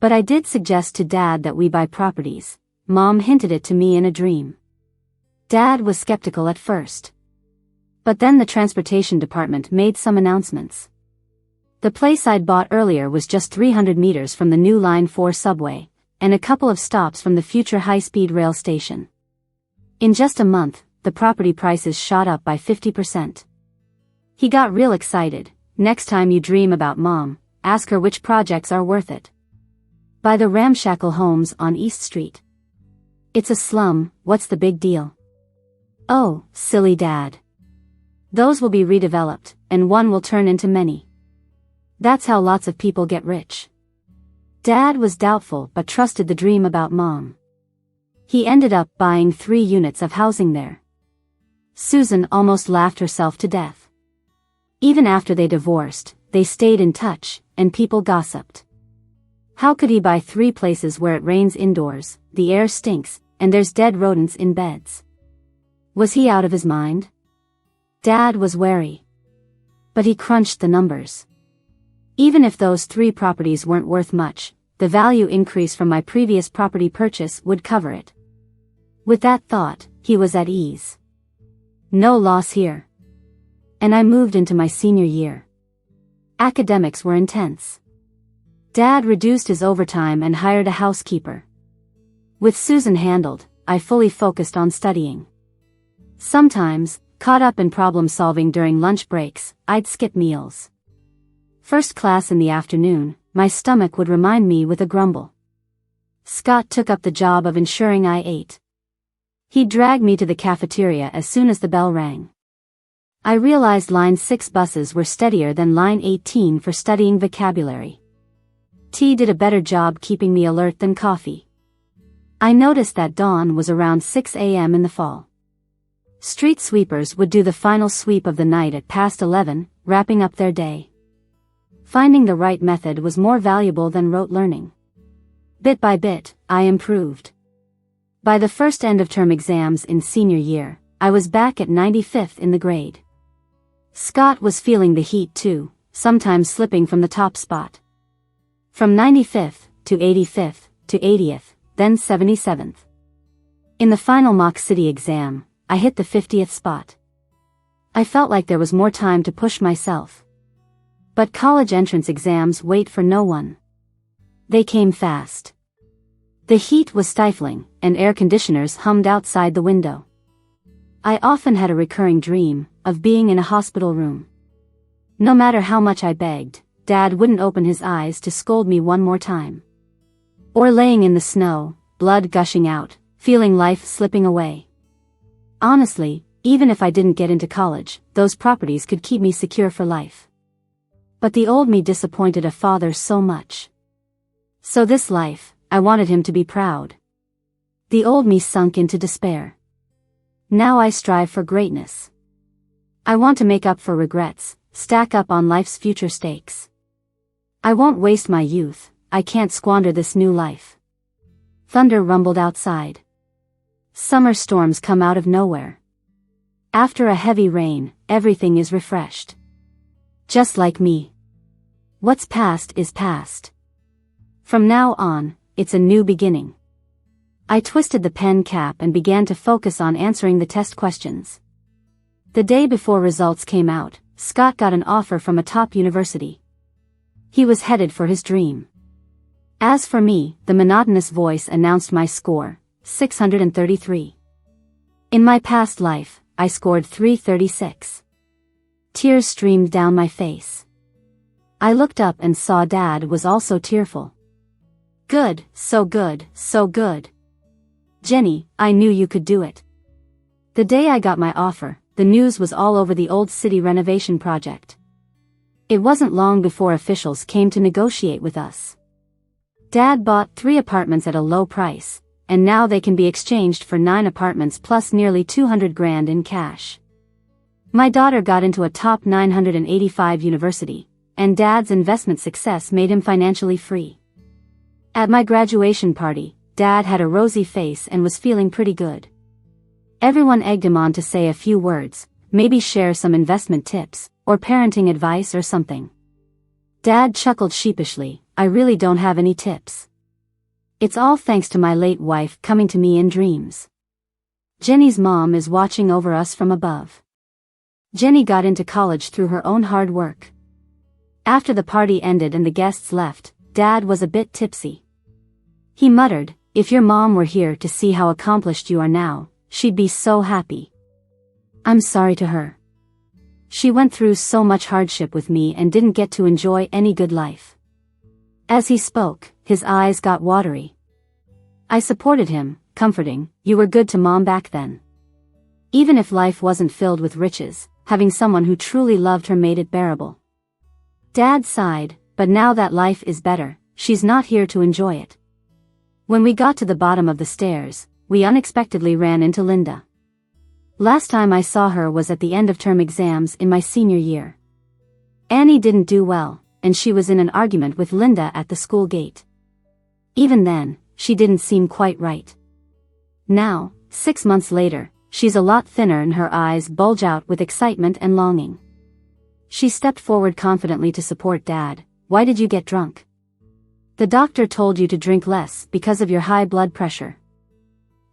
But I did suggest to Dad that we buy properties. Mom hinted it to me in a dream. Dad was skeptical at first. But then the transportation department made some announcements. The place I'd bought earlier was just 300 meters from the new Line 4 subway, and a couple of stops from the future high-speed rail station. In just a month, the property prices shot up by 50%. He got real excited. "Next time you dream about Mom, ask her which projects are worth it. Buy the ramshackle homes on East Street. It's a slum, what's the big deal?" "Oh, silly Dad. Those will be redeveloped, and one will turn into many. That's how lots of people get rich." Dad was doubtful but trusted the dream about Mom. He ended up buying 3 units of housing there. Susan almost laughed herself to death. Even after they divorced, they stayed in touch, and people gossiped. How could he buy 3 places where it rains indoors, the air stinks, and there's dead rodents in beds? Was he out of his mind? Dad was wary. But he crunched the numbers. Even if those 3 properties weren't worth much, the value increase from my previous property purchase would cover it. With that thought, he was at ease. No loss here. And I moved into my senior year. Academics were intense. Dad reduced his overtime and hired a housekeeper. With Susan handled, I fully focused on studying. Sometimes, Caught up in problem solving during lunch breaks, I'd skip meals. First class in the afternoon, my stomach would remind me with a grumble. Scott took up the job of ensuring I ate. He'd drag me to the cafeteria as soon as the bell rang. I realized line 6 buses were steadier than line 18 for studying vocabulary. Tea did a better job keeping me alert than coffee. I noticed that dawn was around 6 a.m. in the fall. Street sweepers would do the final sweep of the night at past 11, wrapping up their day. Finding the right method was more valuable than rote learning. Bit by bit, I improved. By the first end-of-term exams in senior year, I was back at 95th in the grade. Scott was feeling the heat too, sometimes slipping from the top spot. From 95th, to 85th, to 80th, then 77th. In the final mock city exam, I hit the 50th spot. I felt like there was more time to push myself. But college entrance exams wait for no one. They came fast. The heat was stifling, and air conditioners hummed outside the window. I often had a recurring dream of being in a hospital room. No matter how much I begged, Dad wouldn't open his eyes to scold me one more time. Or laying in the snow, blood gushing out, feeling life slipping away. Honestly, even if I didn't get into college, those properties could keep me secure for life. But the old me disappointed a father so much. So this life, I wanted him to be proud. The old me sunk into despair. Now I strive for greatness. I want to make up for regrets, stack up on life's future stakes. I won't waste my youth, I can't squander this new life. Thunder rumbled outside. Summer storms come out of nowhere. After a heavy rain, everything is refreshed. Just like me. What's past is past. From now on, it's a new beginning. I twisted the pen cap and began to focus on answering the test questions. The day before results came out, Scott got an offer from a top university. He was headed for his dream. As for me, the monotonous voice announced my score, 633. In my past life, I scored 336. Tears streamed down my face. I looked up and saw Dad was also tearful. Good, so good, so good. Jenny, I knew you could do it. The day I got my offer, the news was all over the old city renovation project. It wasn't long before officials came to negotiate with us. Dad bought 3 apartments at a low price, and now they can be exchanged for 9 apartments plus nearly $200,000 in cash. My daughter got into a top 985 university, and Dad's investment success made him financially free. At my graduation party, Dad had a rosy face and was feeling pretty good. Everyone egged him on to say a few words, maybe share some investment tips, or parenting advice or something. Dad chuckled sheepishly, I really don't have any tips. It's all thanks to my late wife coming to me in dreams. Jenny's mom is watching over us from above. Jenny got into college through her own hard work. After the party ended and the guests left, Dad was a bit tipsy. He muttered, if your mom were here to see how accomplished you are now, she'd be so happy. I'm sorry to her. She went through so much hardship with me and didn't get to enjoy any good life. As he spoke, his eyes got watery. I supported him, comforting, you were good to Mom back then. Even if life wasn't filled with riches, having someone who truly loved her made it bearable. Dad sighed, but now that life is better, she's not here to enjoy it. When we got to the bottom of the stairs, we unexpectedly ran into Linda. Last time I saw her was at the end of term exams in my senior year. Annie didn't do well, and she was in an argument with Linda at the school gate. Even then, she didn't seem quite right. Now, 6 months later, she's a lot thinner and her eyes bulge out with excitement and longing. She stepped forward confidently to support Dad. Why did you get drunk? The doctor told you to drink less because of your high blood pressure.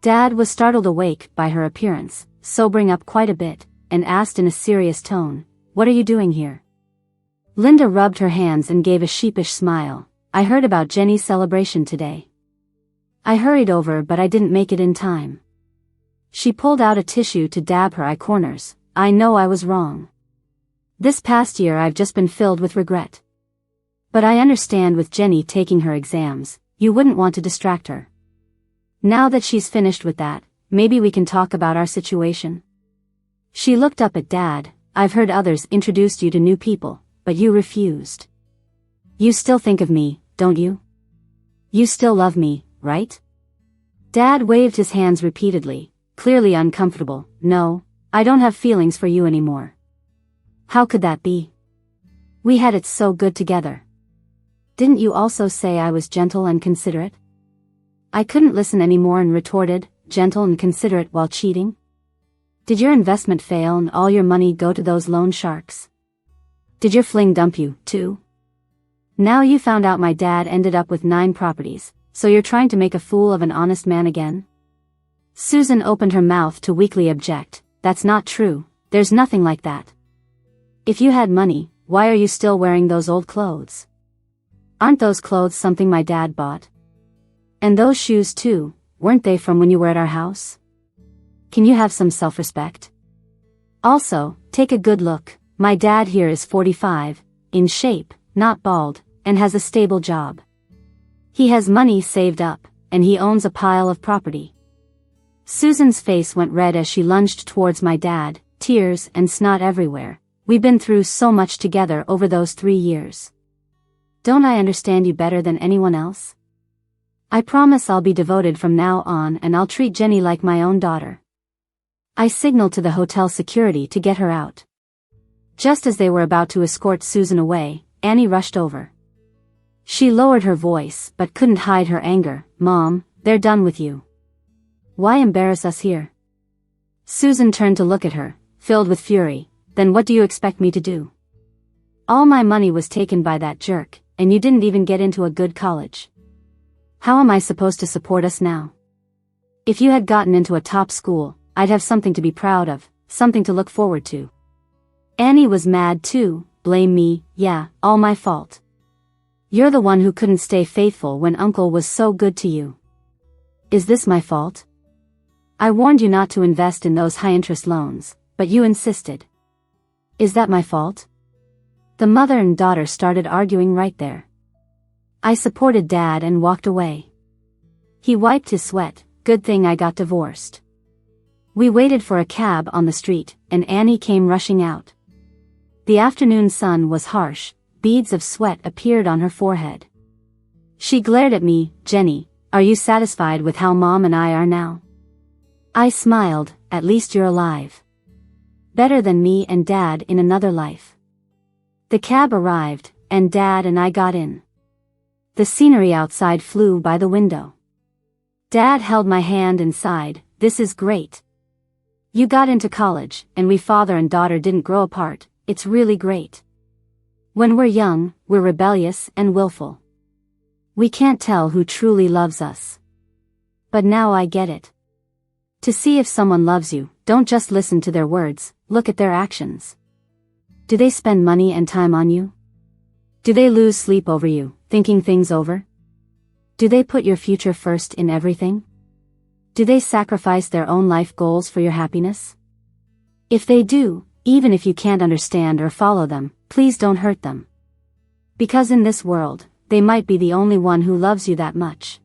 Dad was startled awake by her appearance, sobering up quite a bit, and asked in a serious tone, what are you doing here? Linda rubbed her hands and gave a sheepish smile. I heard about Jenny's celebration today. I hurried over but I didn't make it in time. She pulled out a tissue to dab her eye corners. I know I was wrong. This past year I've just been filled with regret. But I understand with Jenny taking her exams, you wouldn't want to distract her. Now that she's finished with that, maybe we can talk about our situation. She looked up at Dad. I've heard others introduced you to new people, but you refused. You still think of me, don't you? You still love me, right? Dad waved his hands repeatedly, clearly uncomfortable. No, I don't have feelings for you anymore. How could that be? We had it so good together. Didn't you also say I was gentle and considerate? I couldn't listen anymore and retorted, gentle and considerate while cheating? Did your investment fail and all your money go to those loan sharks? Did your fling dump you, too? Now you found out my dad ended up with 9 properties, so you're trying to make a fool of an honest man again? Susan opened her mouth to weakly object. That's not true, there's nothing like that. If you had money, why are you still wearing those old clothes? Aren't those clothes something my dad bought? And those shoes too, weren't they from when you were at our house? Can you have some self-respect? Also, take a good look. My dad here is 45, in shape, not bald, and has a stable job. He has money saved up, and he owns a pile of property. Susan's face went red as she lunged towards my dad, tears and snot everywhere. We've been through so much together over those 3 years. Don't I understand you better than anyone else? I promise I'll be devoted from now on and I'll treat Jenny like my own daughter. I signaled to the hotel security to get her out. Just as they were about to escort Susan away, Annie rushed over. She lowered her voice but couldn't hide her anger. Mom, they're done with you. Why embarrass us here? Susan turned to look at her, filled with fury. Then what do you expect me to do? All my money was taken by that jerk, and you didn't even get into a good college. How am I supposed to support us now? If you had gotten into a top school, I'd have something to be proud of, something to look forward to. Annie was mad too. Blame me, yeah, all my fault. You're the one who couldn't stay faithful when Uncle was so good to you. Is this my fault? I warned you not to invest in those high-interest loans, but you insisted. Is that my fault? The mother and daughter started arguing right there. I supported Dad and walked away. He wiped his sweat. Good thing I got divorced. We waited for a cab on the street, and Annie came rushing out. The afternoon sun was harsh, beads of sweat appeared on her forehead. She glared at me. Jenny, are you satisfied with how Mom and I are now? I smiled. At least you're alive. Better than me and Dad in another life. The cab arrived, and Dad and I got in. The scenery outside flew by the window. Dad held my hand and sighed. This is great. You got into college, and we father and daughter didn't grow apart. It's really great. When we're young, we're rebellious and willful. We can't tell who truly loves us. But now I get it. To see if someone loves you, don't just listen to their words, look at their actions. Do they spend money and time on you? Do they lose sleep over you, thinking things over? Do they put your future first in everything? Do they sacrifice their own life goals for your happiness? If they do, even if you can't understand or follow them, please don't hurt them. Because in this world, they might be the only one who loves you that much.